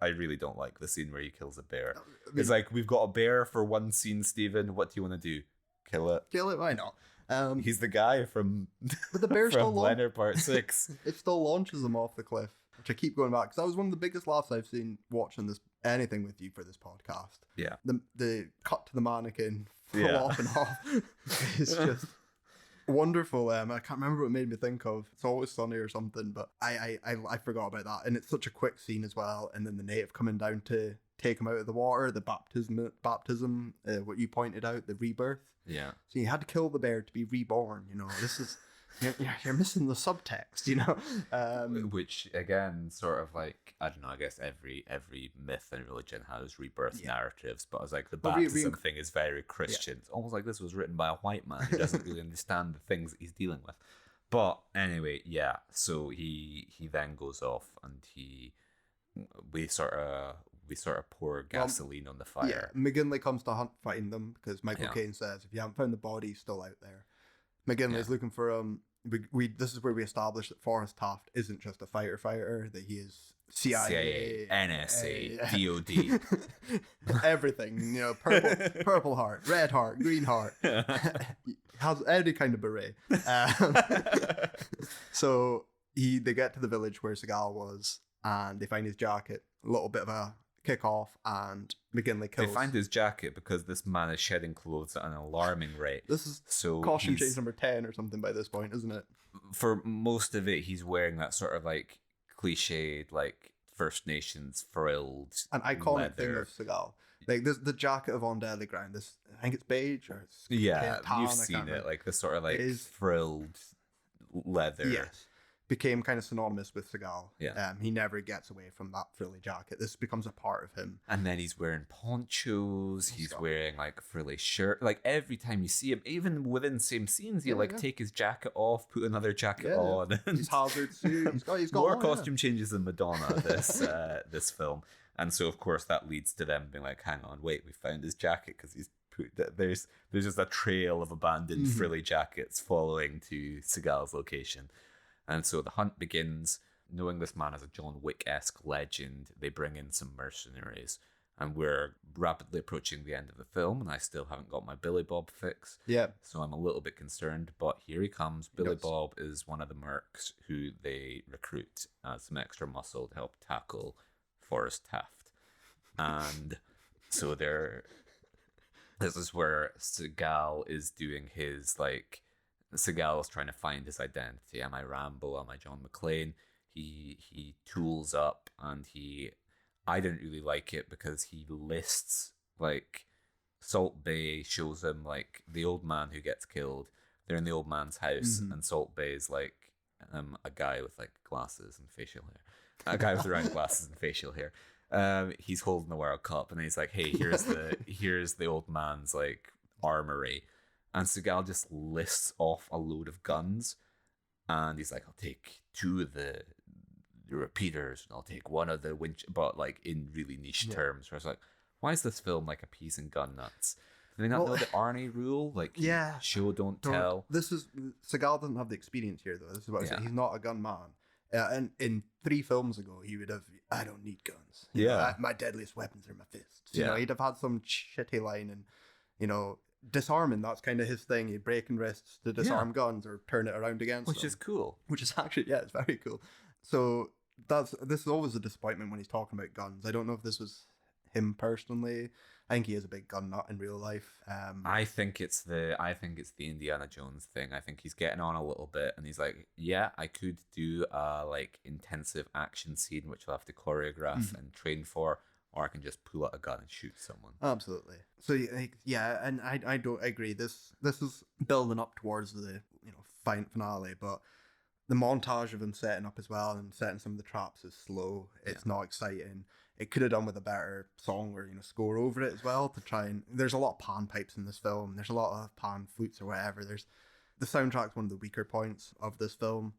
really don't like the scene where he kills a bear. It's like, we've got a bear for one scene, Stephen. What do you want to do? Kill it? Kill it? Why not? He's the guy from but the bear from Leonard Part 6. It still launches him off the cliff, which I keep going back because that was one of the biggest laughs I've seen watching anything with you for this podcast. Yeah, the cut to the mannequin full off and off. It's just wonderful. I can't remember what it made me think of. It's Always Sunny or something, but I forgot about that. And it's such a quick scene as well. And then the native coming down to take him out of the water, the baptism, what you pointed out, the rebirth. Yeah. So you had to kill the bear to be reborn. You know, this is you're missing the subtext. You know, which again, sort of like, I don't know. I guess every myth and religion has rebirth narratives, but I was like, the baptism thing is very Christian. It's almost like this was written by a white man who doesn't really understand the things that he's dealing with. But anyway, yeah. So he then goes off, and we sort of pour gasoline on the fire. Yeah, McGinley comes to hunt fighting them because Michael Caine says, if you haven't found the body, he's still out there. McGinley's looking for him. This is where we establish that Forrest Taft isn't just a fighter, that he is CIA, NSA, DOD. Everything, you know, purple heart, red heart, green heart. Has any kind of beret. So they get to the village where Seagal was, and they find his jacket. A little bit of a kick off, and McGinley kills. They find his jacket because this man is shedding clothes at an alarming rate. This is caution change number 10 or something by this point, isn't it? For most of it, he's wearing that sort of like cliched, like First Nations frilled, an iconic thing of Seagal. Like the jacket of On Deadly Ground. This, I think it's beige or it's tan, you've seen it, like the sort of like frilled leather. Yes. Became kind of synonymous with Seagal. Yeah. He never gets away from that frilly jacket. This becomes a part of him. And then he's wearing ponchos. He's wearing like frilly shirt. Like every time you see him, even within same scenes, he'll take his jacket off, put another jacket on. His hazard suit. He's got more costume changes than Madonna this film. And so of course that leads to them being like, hang on, wait, we found his jacket because he's there's just a trail of abandoned frilly jackets following to Seagal's location. And so the hunt begins. Knowing this man as a John Wick-esque legend, they bring in some mercenaries. And we're rapidly approaching the end of the film, and I still haven't got my Billy Bob fix. Yeah. So I'm a little bit concerned, but here he comes. Billy Bob is one of the mercs who they recruit as some extra muscle to help tackle Forrest Taft. And so this is where Seagal is doing his, like, Seagal is trying to find his identity. Am I Rambo? Am I John McClane? He tools up, and I didn't really like it because he lists, like, Salt Bay shows him, like, the old man who gets killed. They're in the old man's house, and Salt Bay is like a guy with, like, glasses and facial hair. A guy with round glasses and facial hair. He's holding the World Cup, and he's like, "Hey, here's the old man's, like, armory," and Seagal just lists off a load of guns, and he's like, "I'll take 2 of the repeaters, and I'll take 1 of the winch," but, like, in really niche terms. Where I was like, "Why is this film like appeasing gun nuts? Do they not know the Arnie rule? Like, show don't tell." This is Seagal doesn't have the experience here, though. This is what I say. He's not a gun man. And in 3 films ago, he would have, "I don't need guns. You know, my deadliest weapons are my fists." You know, he'd have had some shitty line, and, you know, disarming, that's kind of his thing. He'd break wrists to disarm guns or turn it around against them. Which is cool. Which is actually, it's very cool. So this is always a disappointment when he's talking about guns. I don't know if this was him personally. I think he is a big gun nut in real life. I think it's the Indiana Jones thing. I think he's getting on a little bit, and he's like, "Yeah, I could do a, like, intensive action scene which I'll have to choreograph and train for, or I can just pull out a gun and shoot someone." Absolutely. So yeah, and I don't agree. This is building up towards the, you know, finale, but the montage of him setting up as well and setting some of the traps is slow. It's not exciting. It could have done with a better song or, you know, score over it as well to try and... There's a lot of pan pipes in this film. There's a lot of pan flutes or whatever. The soundtrack's one of the weaker points of this film.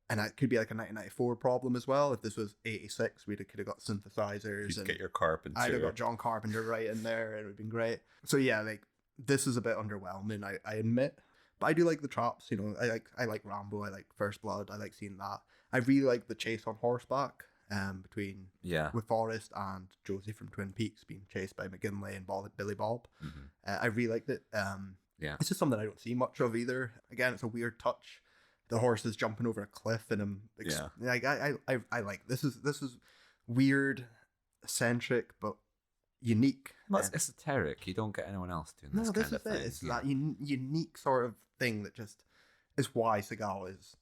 And it could be like a 1994 problem as well. If this was 86, we could have got synthesizers. You'd get your Carpenter. I'd have got John Carpenter right in there. It would have been great. So yeah, like, this is a bit underwhelming, I admit. But I do like the traps, you know. I like Rambo. I like First Blood. I like seeing that. I really like the chase on horseback between with Forrest and Josie from Twin Peaks being chased by McGinley and Billy Bob. I really liked it. It's just something I don't see much of either. Again, it's a weird touch. The horse is jumping over a cliff, and like I like this is weird, eccentric, but unique. Well, it's esoteric. You don't get anyone else doing this kind of thing. It's that unique sort of thing that just is why Seagal is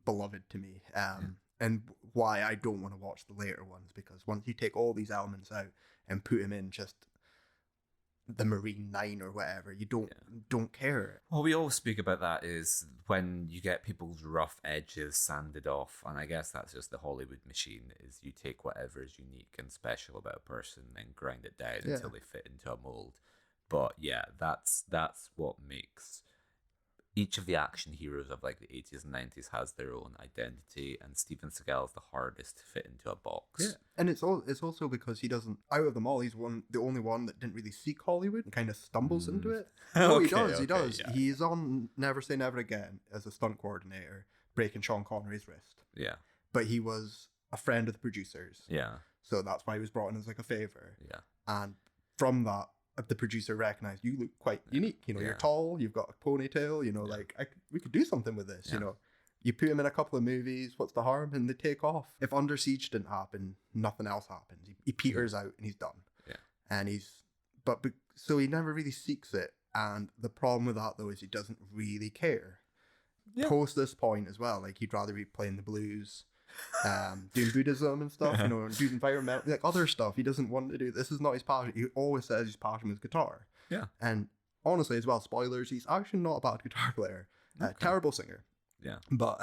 beloved to me. And why I don't want to watch the later ones, because once you take all these elements out and put him in just the Marine 9 or whatever, you don't care. Well, we always speak about that is when you get people's rough edges sanded off, and I guess that's just the Hollywood machine, is you take whatever is unique and special about a person and grind it down until they fit into a mold. But yeah, that's what makes each of the action heroes of, like, the 80s and 90s has their own identity, and Steven Seagal is the hardest to fit into a box. Yeah, and it's also because he doesn't, out of them all, he's the only one that didn't really seek Hollywood and kind of stumbles into it. No, he does. Yeah. He's on Never Say Never Again as a stunt coordinator, breaking Sean Connery's wrist. Yeah. But he was a friend of the producers. Yeah. So that's why he was brought in as, like, a favor. Yeah. And from that, the producer recognized, you look quite unique. You know, you're tall, you've got a ponytail, you know, like, we could do something with this, you know. You put him in a couple of movies, what's the harm? And they take off. If Under Siege didn't happen, nothing else happens. He peters out and he's done. Yeah. And so he never really seeks it. And the problem with that, though, is he doesn't really care. Yeah. Post this point as well, like, he'd rather be playing the blues, doing Buddhism and stuff, you know, and doing environmental, like, other stuff. He doesn't want to do. This is not his passion. He always says his passion was guitar. Yeah. And honestly, as well, spoilers, he's actually not a bad guitar player. Terrible singer. Yeah. But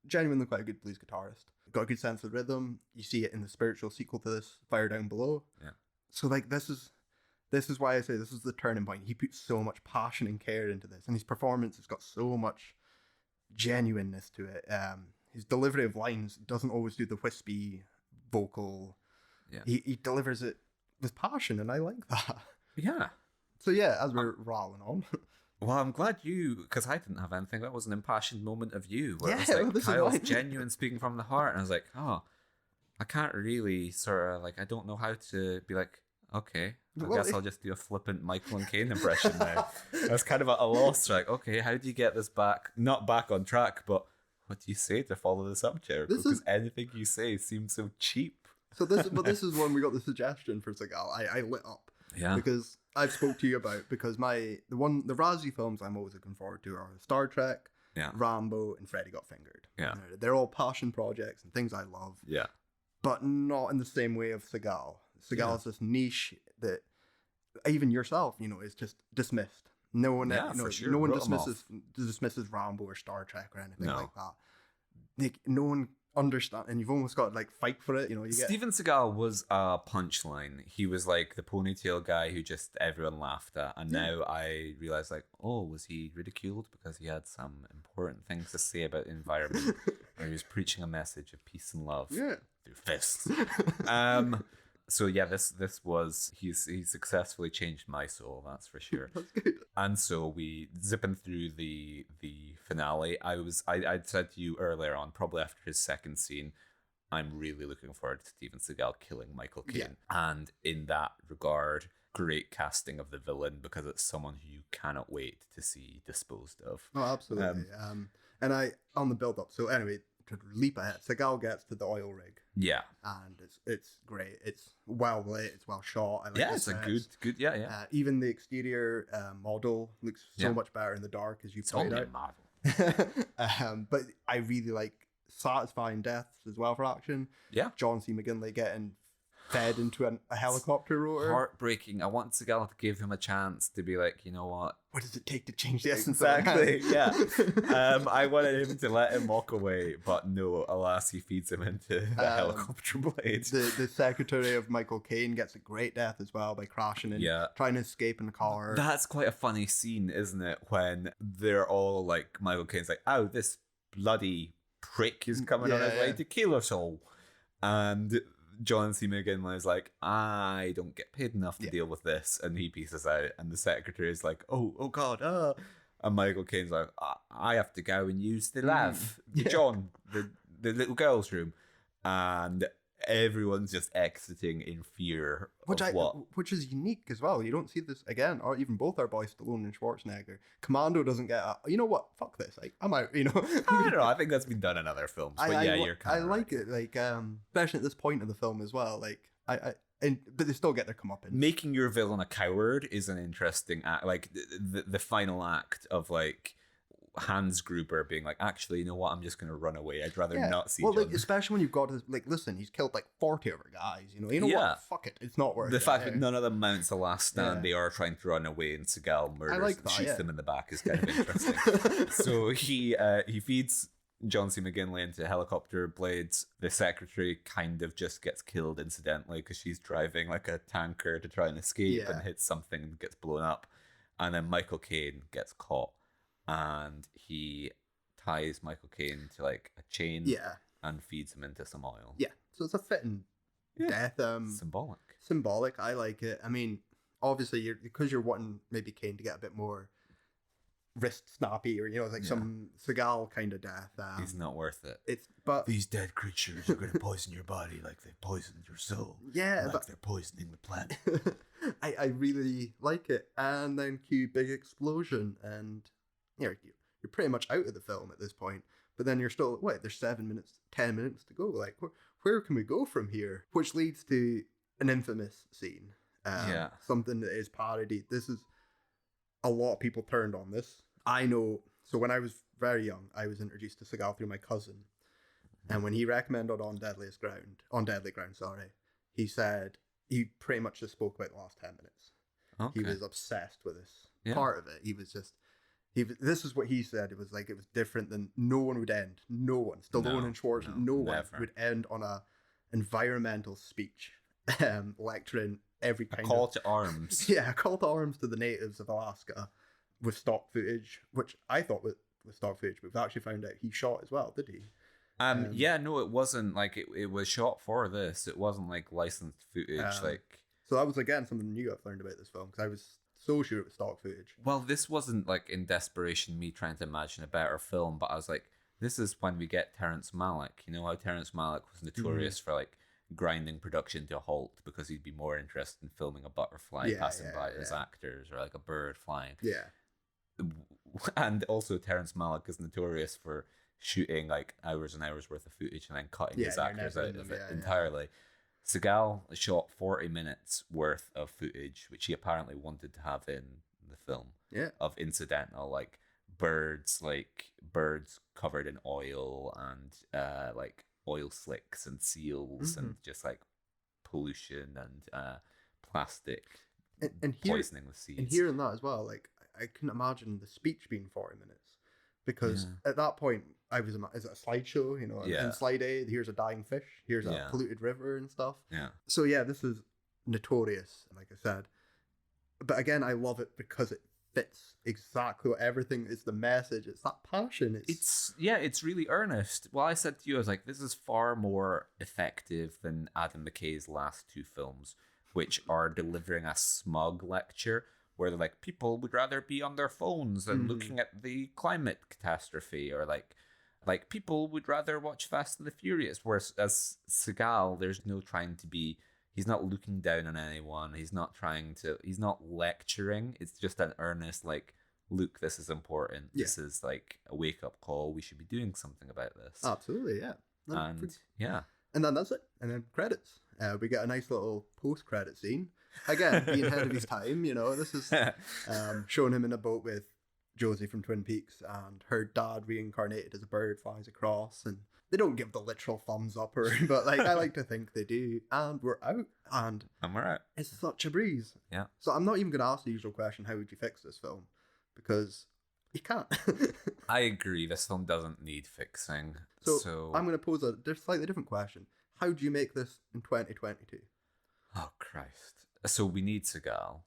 genuinely quite a good blues guitarist. Got a good sense of rhythm. You see it in the spiritual sequel to this, Fire Down Below. Yeah. So, like, this is why I say this is the turning point. He puts so much passion and care into this, and his performance has got so much genuineness to it. His delivery of lines doesn't always do the wispy vocal. Yeah. He delivers it with passion, and I like that. Yeah. So yeah, as we're rolling on. Well, I'm glad because I didn't have anything. That was an impassioned moment of you, where it was like Kyle's genuine, speaking from the heart, and I was like, oh, I can't really sort of, like, I don't know how to be like, Okay. I Well, guess I'll just do a flippant Michael and Caine impression now. That's kind of a loss. Like, okay, how do you get this back? Not back on track, but what do you say to follow this up, Jericho? Because anything you say seems so cheap. So this is when we got the suggestion for Seagal. I lit up. Yeah. Because I've spoke to you about, because the Razzie films I'm always looking forward to are Star Trek, Yeah. Rambo, and Freddy Got Fingered. Yeah. They're all passion projects and things I love. Yeah. But not in the same way of Seagal. Seagal is this niche that even yourself, is just dismissed. No one, sure. no one dismisses Rambo or Star Trek or anything like that. No one understands, and you've almost got to like fight for it. Steven Seagal was a punchline. He was like the ponytail guy who just everyone laughed at, and now I realize like, oh, was he ridiculed because he had some important things to say about the environment, or he was preaching a message of peace and love through fists. So yeah, this was he's successfully changed my soul, that's for sure. That's good. And so we zipping through the finale. I'd said to you earlier on, probably after his second scene, I'm really looking forward to Steven Seagal killing Michael Caine. Yeah. And in that regard, great casting of the villain, because it's someone who you cannot wait to see disposed of. Oh, absolutely. And on the build up. So anyway, to leap ahead, Seagal gets to the oil rig. Yeah, and it's great. It's well lit. It's well shot. I like it's a good. Yeah. Even the exterior model looks so much better in the dark as you pointed out. Marvel. But I really like satisfying deaths as well for action. Yeah, John C. McGinley getting fed into a helicopter rotor. Heartbreaking. I want Seagal to give him a chance to be like, you know what does it take to change the essence? Exactly. Yeah. I wanted him to let him walk away, but no, alas, he feeds him into the helicopter blade. The secretary of Michael Caine gets a great death as well by crashing and trying to escape in the car. That's quite a funny scene, isn't it? When they're all like, Michael Caine's like, oh, this bloody prick is coming on his way to kill us all. And John C. McGinley is like, I don't get paid enough to deal with this, and he pieces out, and the secretary is like, oh god, and Michael Caine's like, I have to go and use the lav, John, the little girl's room, and everyone's just exiting in fear which is unique as well. You don't see this again, or even both our boys Stallone and Schwarzenegger. Commando doesn't get you know what, fuck this, like, I'm out. I don't know, I think that's been done in other films, but you're kind of like it, like especially at this point of the film as well, like but they still get their comeuppance. Making your villain a coward is an interesting act. Like the final act of like Hans Gruber being like, actually, you know what, I'm just going to run away. I'd rather not see John. Like, especially when you've got to, like, listen, he's killed like 40 other guys, you know what, fuck it, it's not worth it. The fact that none of them mounts a last stand, they are trying to run away, and Seagal murders and shoots them in the back is kind of interesting. So he feeds John C. McGinley into helicopter blades. The secretary kind of just gets killed incidentally because she's driving like a tanker to try and escape and hits something and gets blown up. And then Michael Caine gets caught, and he ties Michael Caine to like a chain and feeds him into some oil. Yeah, so it's a fitting death. Symbolic. I like it. I mean, obviously, because you're wanting maybe Caine to get a bit more wrist snappy, or like some Seagal kind of death. He's not worth it. But these dead creatures are going to poison your body like they poisoned your soul. Yeah, like they're poisoning the planet. I really like it. And then cue big explosion, and you're pretty much out of the film at this point. But then you're still, there's 10 minutes to go. Like, where can we go from here? Which leads to an infamous scene. Something that is parodied. This is, a lot of people turned on this. I know, so when I was very young, I was introduced to Seagal through my cousin. And when he recommended On Deadly Ground, he said, he pretty much just spoke about the last 10 minutes. Okay. He was obsessed with this part of it. He was just, this is what he said. It was like, it was different than no one would end. No one. Stallone and Schwarzenegger, no one would end on a environmental speech, lecturing every kind of... A call to arms. Yeah, a call to arms to the natives of Alaska with stock footage, which I thought was stock footage, but we've actually found out he shot as well, did he? No, it wasn't like it was shot for this. It wasn't like licensed footage. So that was again something new I've learned about this film, because I was so sure it was stock footage. Well, this wasn't like in desperation me trying to imagine a better film, but I was like, this is when we get Terrence Malick. You know how Terrence Malick was notorious for like grinding production to a halt because he'd be more interested in filming a butterfly passing by as actors, or like a bird flying. Yeah. And also Terrence Malick is notorious for shooting like hours and hours worth of footage and then cutting his actors out of it entirely. Seagal shot 40 minutes worth of footage, which he apparently wanted to have in the film. Yeah. Of incidental, like birds covered in oil and like oil slicks and seals and just like pollution and plastic and poisoning the seeds. And hearing that as well, like I couldn't imagine the speech being 40 minutes. Because at that point, is it a slideshow? You know, in slide A, here's a dying fish, here's a polluted river and stuff. Yeah. So yeah, this is notorious, like I said. But again, I love it because it fits exactly what everything is. The message. It's that passion. It's really earnest. Well, I said to you, I was like, this is far more effective than Adam McKay's last two films, which are delivering a smug lecture where they're like, people would rather be on their phones than looking at the climate catastrophe, or like people would rather watch Fast and the Furious. Whereas as Seagal, there's no trying to be, he's not looking down on anyone. He's not lecturing. It's just an earnest, like, look, this is important. Yeah. This is like a wake up call. We should be doing something about this. Absolutely, yeah. And then that's it. And then credits. We get a nice little post-credit scene. Again, being ahead of his time, you know, this is showing him in a boat with Josie from Twin Peaks, and her dad reincarnated as a bird flies across, and they don't give the literal thumbs up, but like I like to think they do. And we're out, and we're out. It's such a breeze. Yeah. So I'm not even going to ask the usual question, how would you fix this film? Because you can't. I agree. This film doesn't need fixing. So I'm going to pose a slightly different question. How do you make this in 2022? Oh, Christ. So we need Seagal.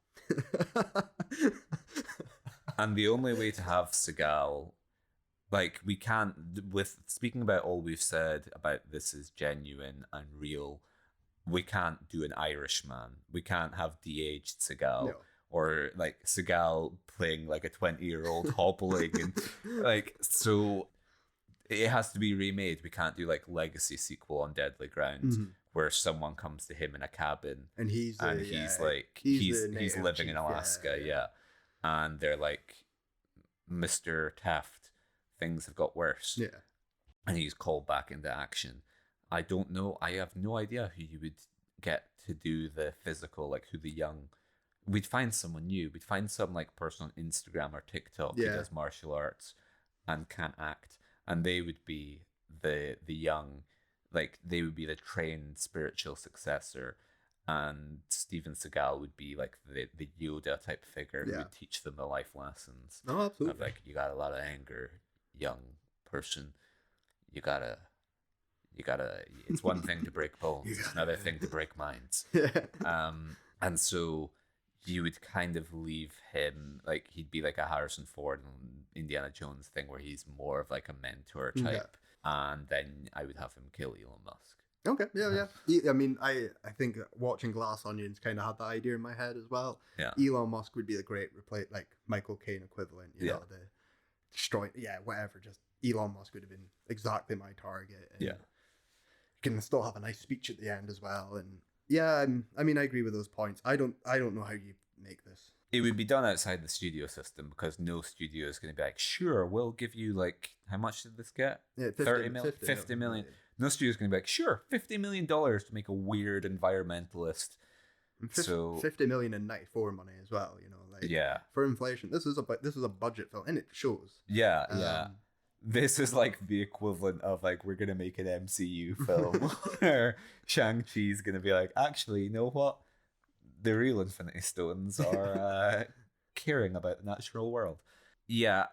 And the only way to have Seagal, like, we can't, with speaking about all we've said about this is genuine and real, we can't do an Irishman. We can't have de-aged Seagal. No. Or like Seagal playing like a 20-year-old hobbling, and like, so it has to be remade. We can't do like legacy sequel on Deadly Ground where someone comes to him in a cabin and he's living in Alaska, and they're like, Mr. Taft, things have got worse, and he's called back into action. I don't know. I have no idea who you would get to do the physical, like who the young. We'd find someone new. We'd find some like person on Instagram or TikTok who does martial arts and can't act, and they would be the young, like they would be the trained spiritual successor, and Steven Seagal would be like the Yoda type figure who would teach them the life lessons. Oh, absolutely. Of like, you got a lot of anger, young person. You gotta. It's one thing to break bones. It's another thing to break minds. And so you would kind of leave him, like, he'd be like a Harrison Ford and Indiana Jones thing where he's more of like a mentor type. And then I would have him kill Elon Musk. Okay, yeah. I mean, I think watching Glass Onions kind of had that idea in my head as well. Yeah. Elon Musk would be the great like Michael Caine equivalent, you know, the destroy, whatever. Just Elon Musk would have been exactly my target. And you can still have a nice speech at the end as well. And yeah, I mean, I agree with those points. I don't know how you make this. It would be done outside the studio system because no studio is going to be like, sure, we'll give you like, how much did this get? 50 million. No studio is going to be like, sure, $50 million to make a weird environmentalist. 50 million in 94 money as well, you know, like for inflation. This is a budget film, and it shows. Yeah. This is like the equivalent of like, we're going to make an MCU film where Shang-Chi's going to be like, actually, you know what? The real Infinity Stones are caring about the natural world. Yeah,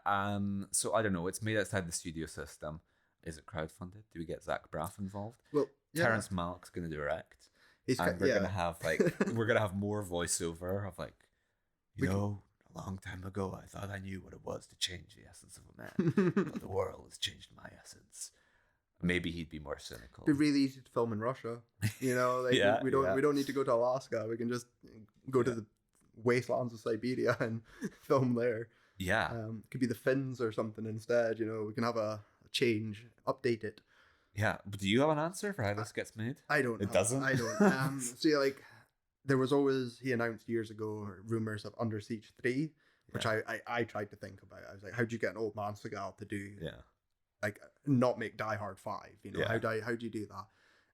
so I don't know. It's made outside the studio system. Is it crowdfunded? Do we get Zach Braff involved? Well, Terrence Malick's going to direct. We're going to have like, we're going to have more voiceover of like, you know, a long time ago, I thought I knew what it was to change the essence of a man, but the world has changed my essence. Maybe he'd be more cynical. It'd be really easy to film in Russia, you know. Like we don't need to go to Alaska. We can just go to the wastelands of Siberia and film there. Yeah, it could be the Finns or something instead. You know, we can have a change, update it. Yeah, but do you have an answer for how this gets made? I don't. It doesn't? I don't. See, like, there was always, he announced years ago, rumors of Under Siege 3, which I tried to think about. I was like, how'd you get an old man Seagal to do, like, not make Die Hard 5? You know, how do you do that?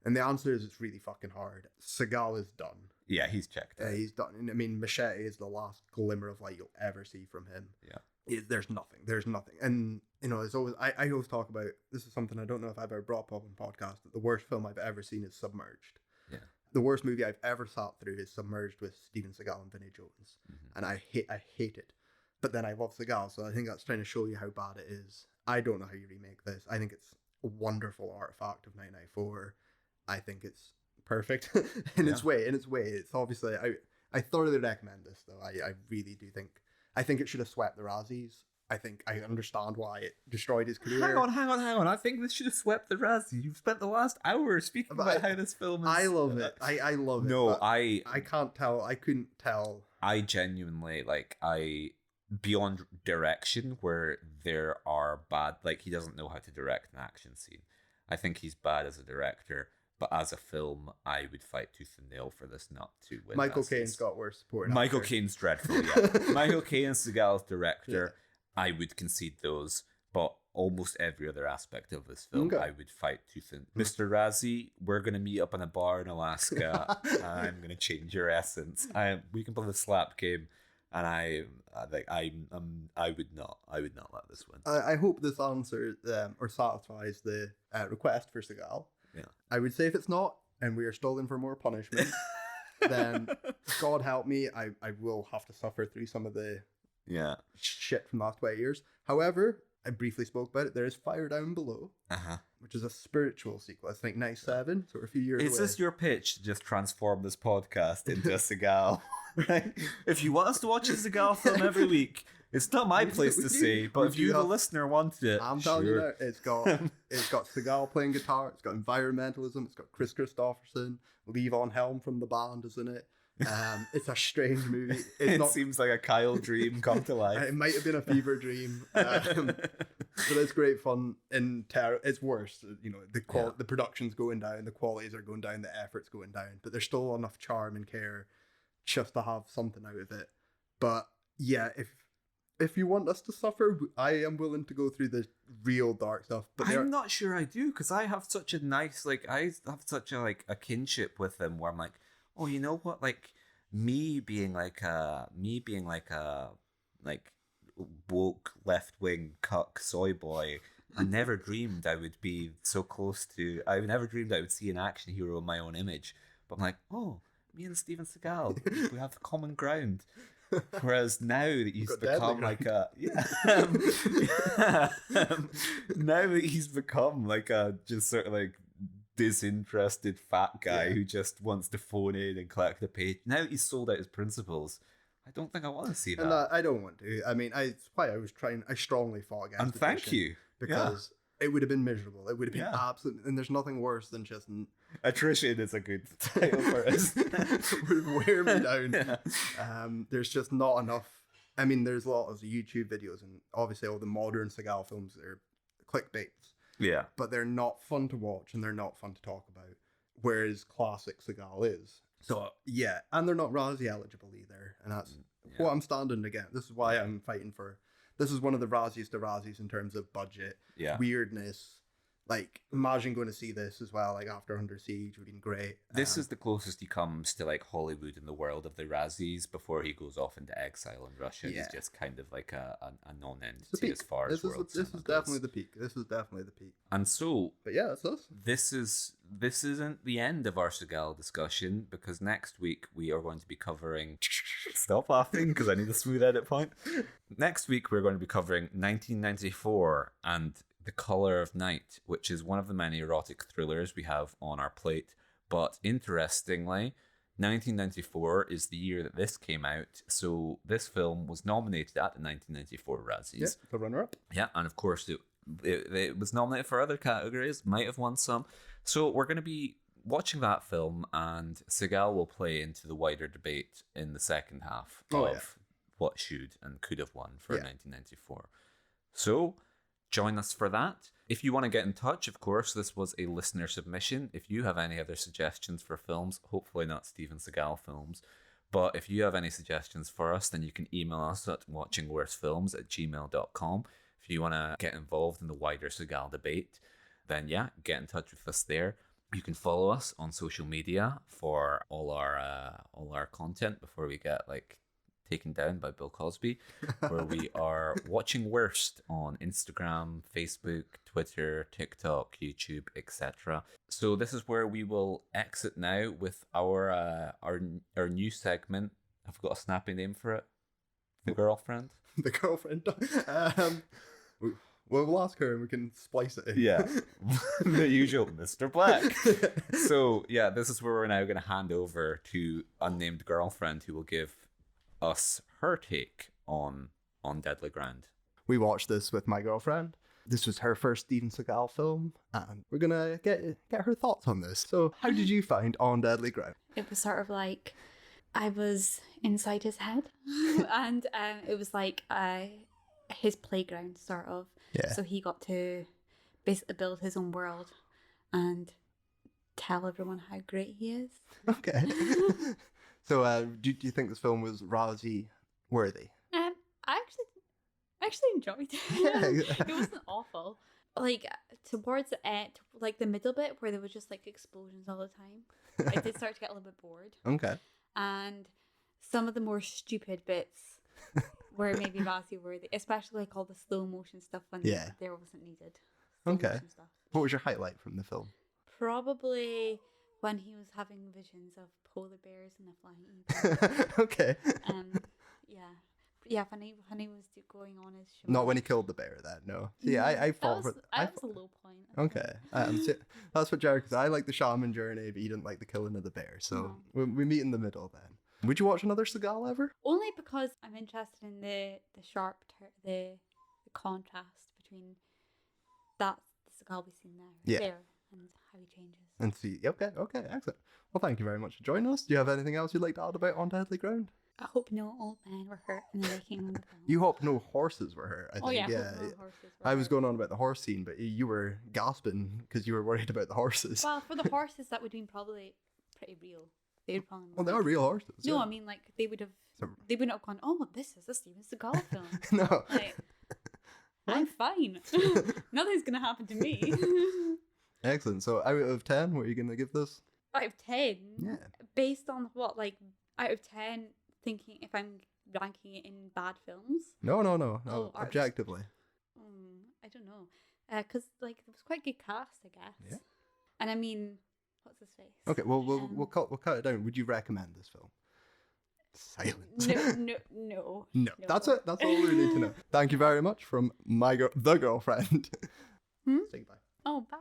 And the answer is it's really fucking hard. Seagal is done. Yeah, he's checked out. He's done. I mean, Machete is the last glimmer of light you'll ever see from him. Yeah. There's nothing. And, you know, it's always, I always talk about, this is something I don't know if I've ever brought up on podcast, that the worst film I've ever seen is Submerged. Yeah. The worst movie I've ever sat through is Submerged with Steven Seagal and Vinnie Jones. Mm-hmm. And I hate it. But then I love Seagal, so I think that's trying to show you how bad it is. I don't know how you remake this. I think it's a wonderful artifact of 1994. I think it's perfect in its way. It's obviously, I thoroughly recommend this, though. I really do think, I think it should have swept the Razzies. I think I understand why it destroyed his career. Hang on. I think this should have swept the Razzies. You've spent the last hour speaking about how this film is... I love it. I love it. No, I can't tell. I couldn't tell. I genuinely, beyond direction, where there are bad... Like, he doesn't know how to direct an action scene. I think he's bad as a director. But as a film, I would fight tooth and nail for this not to win. Michael Caine's got worse support. Michael Caine's dreadful, yeah. Michael Caine and Seagal's director, I would concede those. But almost every other aspect of this film, I would fight tooth and... Mr. Razzie, we're going to meet up in a bar in Alaska. And I'm going to change your essence. We can play the slap game. And I would not let this win. I hope this answers or satisfies the request for Seagal. Yeah. I would say if it's not, and we are still in for more punishment, then God help me, I will have to suffer through some of the shit from the last 20 years. However, I briefly spoke about it. There is Fire Down Below, which is a spiritual sequel. It's like 97, so we're a few years away. Is this your pitch to just transform this podcast into a Seagal? Right? If you want us to watch a Seagal film every week, it's not my place to say, but if you, the listener, wanted it, I'm telling you now, it's got Seagal playing guitar, it's got environmentalism, it's got Chris Christopherson, Levon Helm from the band is in it. It's a strange movie. Seems like a Kyle dream come to life. It might have been a fever dream, but it's great fun. It's worse, you know. The production's going down, the qualities are going down, the effort's going down, but there's still enough charm and care just to have something out of it. But yeah, if you want us to suffer, I am willing to go through the real dark stuff. But I'm not sure I do, because I have such a nice, I have such a kinship with them where I'm like, oh, you know what? Me being a woke left wing cuck soy boy, I never dreamed I would be so close to. I never dreamed I would see an action hero in my own image. But I'm like, oh, me and Steven Seagal, we have common ground. Whereas now that he's become now that he's become a just sort of disinterested fat guy who just wants to phone in and collect a pay. Now he's sold out his principles. I don't think I want to see that. And I don't want to. I mean, it's why I strongly fought against it. And thank you. Because it would have been miserable. It would have been absolute. And there's nothing worse than just... Attrition is a good title for us. Would wear me down. There's just not enough. I mean, there's lots of YouTube videos, and obviously all the modern Seagal films are clickbaits. Yeah. But they're not fun to watch, and they're not fun to talk about. Whereas classic Seagal is. So, yeah. And they're not Razzie eligible either. And that's what I'm standing against. This is why I'm fighting for... This is one of the Razzies to Razzies in terms of budget, weirdness. Imagine going to see this as well, after Under Siege would have been great. This is the closest he comes to Hollywood in the world of the Razzies before he goes off into exile in Russia. He's just kind of a non-entity as far as world cinema This is definitely the peak. This is definitely the peak. And so... But yeah, that's us. This isn't the end of our Seagal discussion, because next week we are going to be covering... Stop laughing, because I need a smooth edit point. Next week we're going to be covering 1994 and The Color of Night, which is one of the many erotic thrillers we have on our plate. But interestingly, 1994 is the year that this came out, so this film was nominated at the 1994 Razzies. Yeah, the runner-up. Yeah, and of course it was nominated for other categories, might have won some. So we're going to be watching that film, and Seagal will play into the wider debate in the second half of what should and could have won for 1994. So... join us for that. If you want to get in touch, of course, this was a listener submission. If you have any other suggestions for films, hopefully not Steven Seagal films, but if you have any suggestions for us, then you can email us at watchingworstfilms@gmail.com. If you want to get involved in the wider Seagal debate, then yeah, get in touch with us there. You can follow us on social media for all our content before we get taken down by Bill Cosby, where we are Watching Worst on Instagram, Facebook, Twitter, TikTok, YouTube, etc. So this is where we will exit now with our new segment. I've got a snappy name for it. The girlfriend. The girlfriend. We'll ask her and we can splice it in. Yeah. The usual Mr. Black. So yeah, this is where we're now going to hand over to unnamed girlfriend, who will give us her take on Deadly Ground. We watched this with my girlfriend. This was her first Steven Seagal film, and we're gonna get her thoughts on this. So, how did you find On Deadly Ground? It was sort of like I was inside his head, and it was like his playground, sort of. Yeah. So he got to basically build his own world and tell everyone how great he is. Okay. So, do you think this film was Rousey worthy? I actually enjoyed it. It wasn't awful. Like towards the end, like the middle bit where there was just like explosions all the time, I did start to get a little bit bored. Okay. And some of the more stupid bits were maybe Rousey worthy, especially like all the slow motion stuff when there wasn't needed. Okay. Stuff. What was your highlight from the film? Probably when he was having visions of polar bears and a flying eagle. Okay. Yeah, when he was going on his show. Not when he killed the bear, then. No. Yeah, I fought that was a low point. Okay. So that's what Jared. Because I like the shaman journey, but he didn't like the killing of the bear. So we meet in the middle then. Would you watch another Seagal ever? Only because I'm interested in the contrast between that Seagal we've seen there and how he changes. And see, okay, excellent. Well, thank you very much for joining us. Do you have anything else you'd like to add about On Deadly Ground? I hope no old men were hurt in the making of the film. You hope no horses were hurt, I think. Oh yeah, no horses were I was hurt. going on about the horse scene, but you were gasping because you were worried about the horses. Well, for the horses, that would have been probably pretty real. They would probably. Well, they are real horses. No, yeah. I mean like they wouldn't have gone, oh, this is a Steven Seagal film. No. Like, I'm fine. Nothing's gonna happen to me. Excellent. So out of 10, what are you going to give this? Out of 10? Yeah. Based on what, like, out of 10, thinking if I'm ranking it in bad films? No. Objectively. I don't know. Because, like, it was quite good cast, I guess. Yeah. And I mean, what's his face? Okay, well, we'll cut it down. Would you recommend this film? Silence. No. No. That's it. That's all we need to know. Thank you very much from the girlfriend. Hmm? Say goodbye. Oh, bye.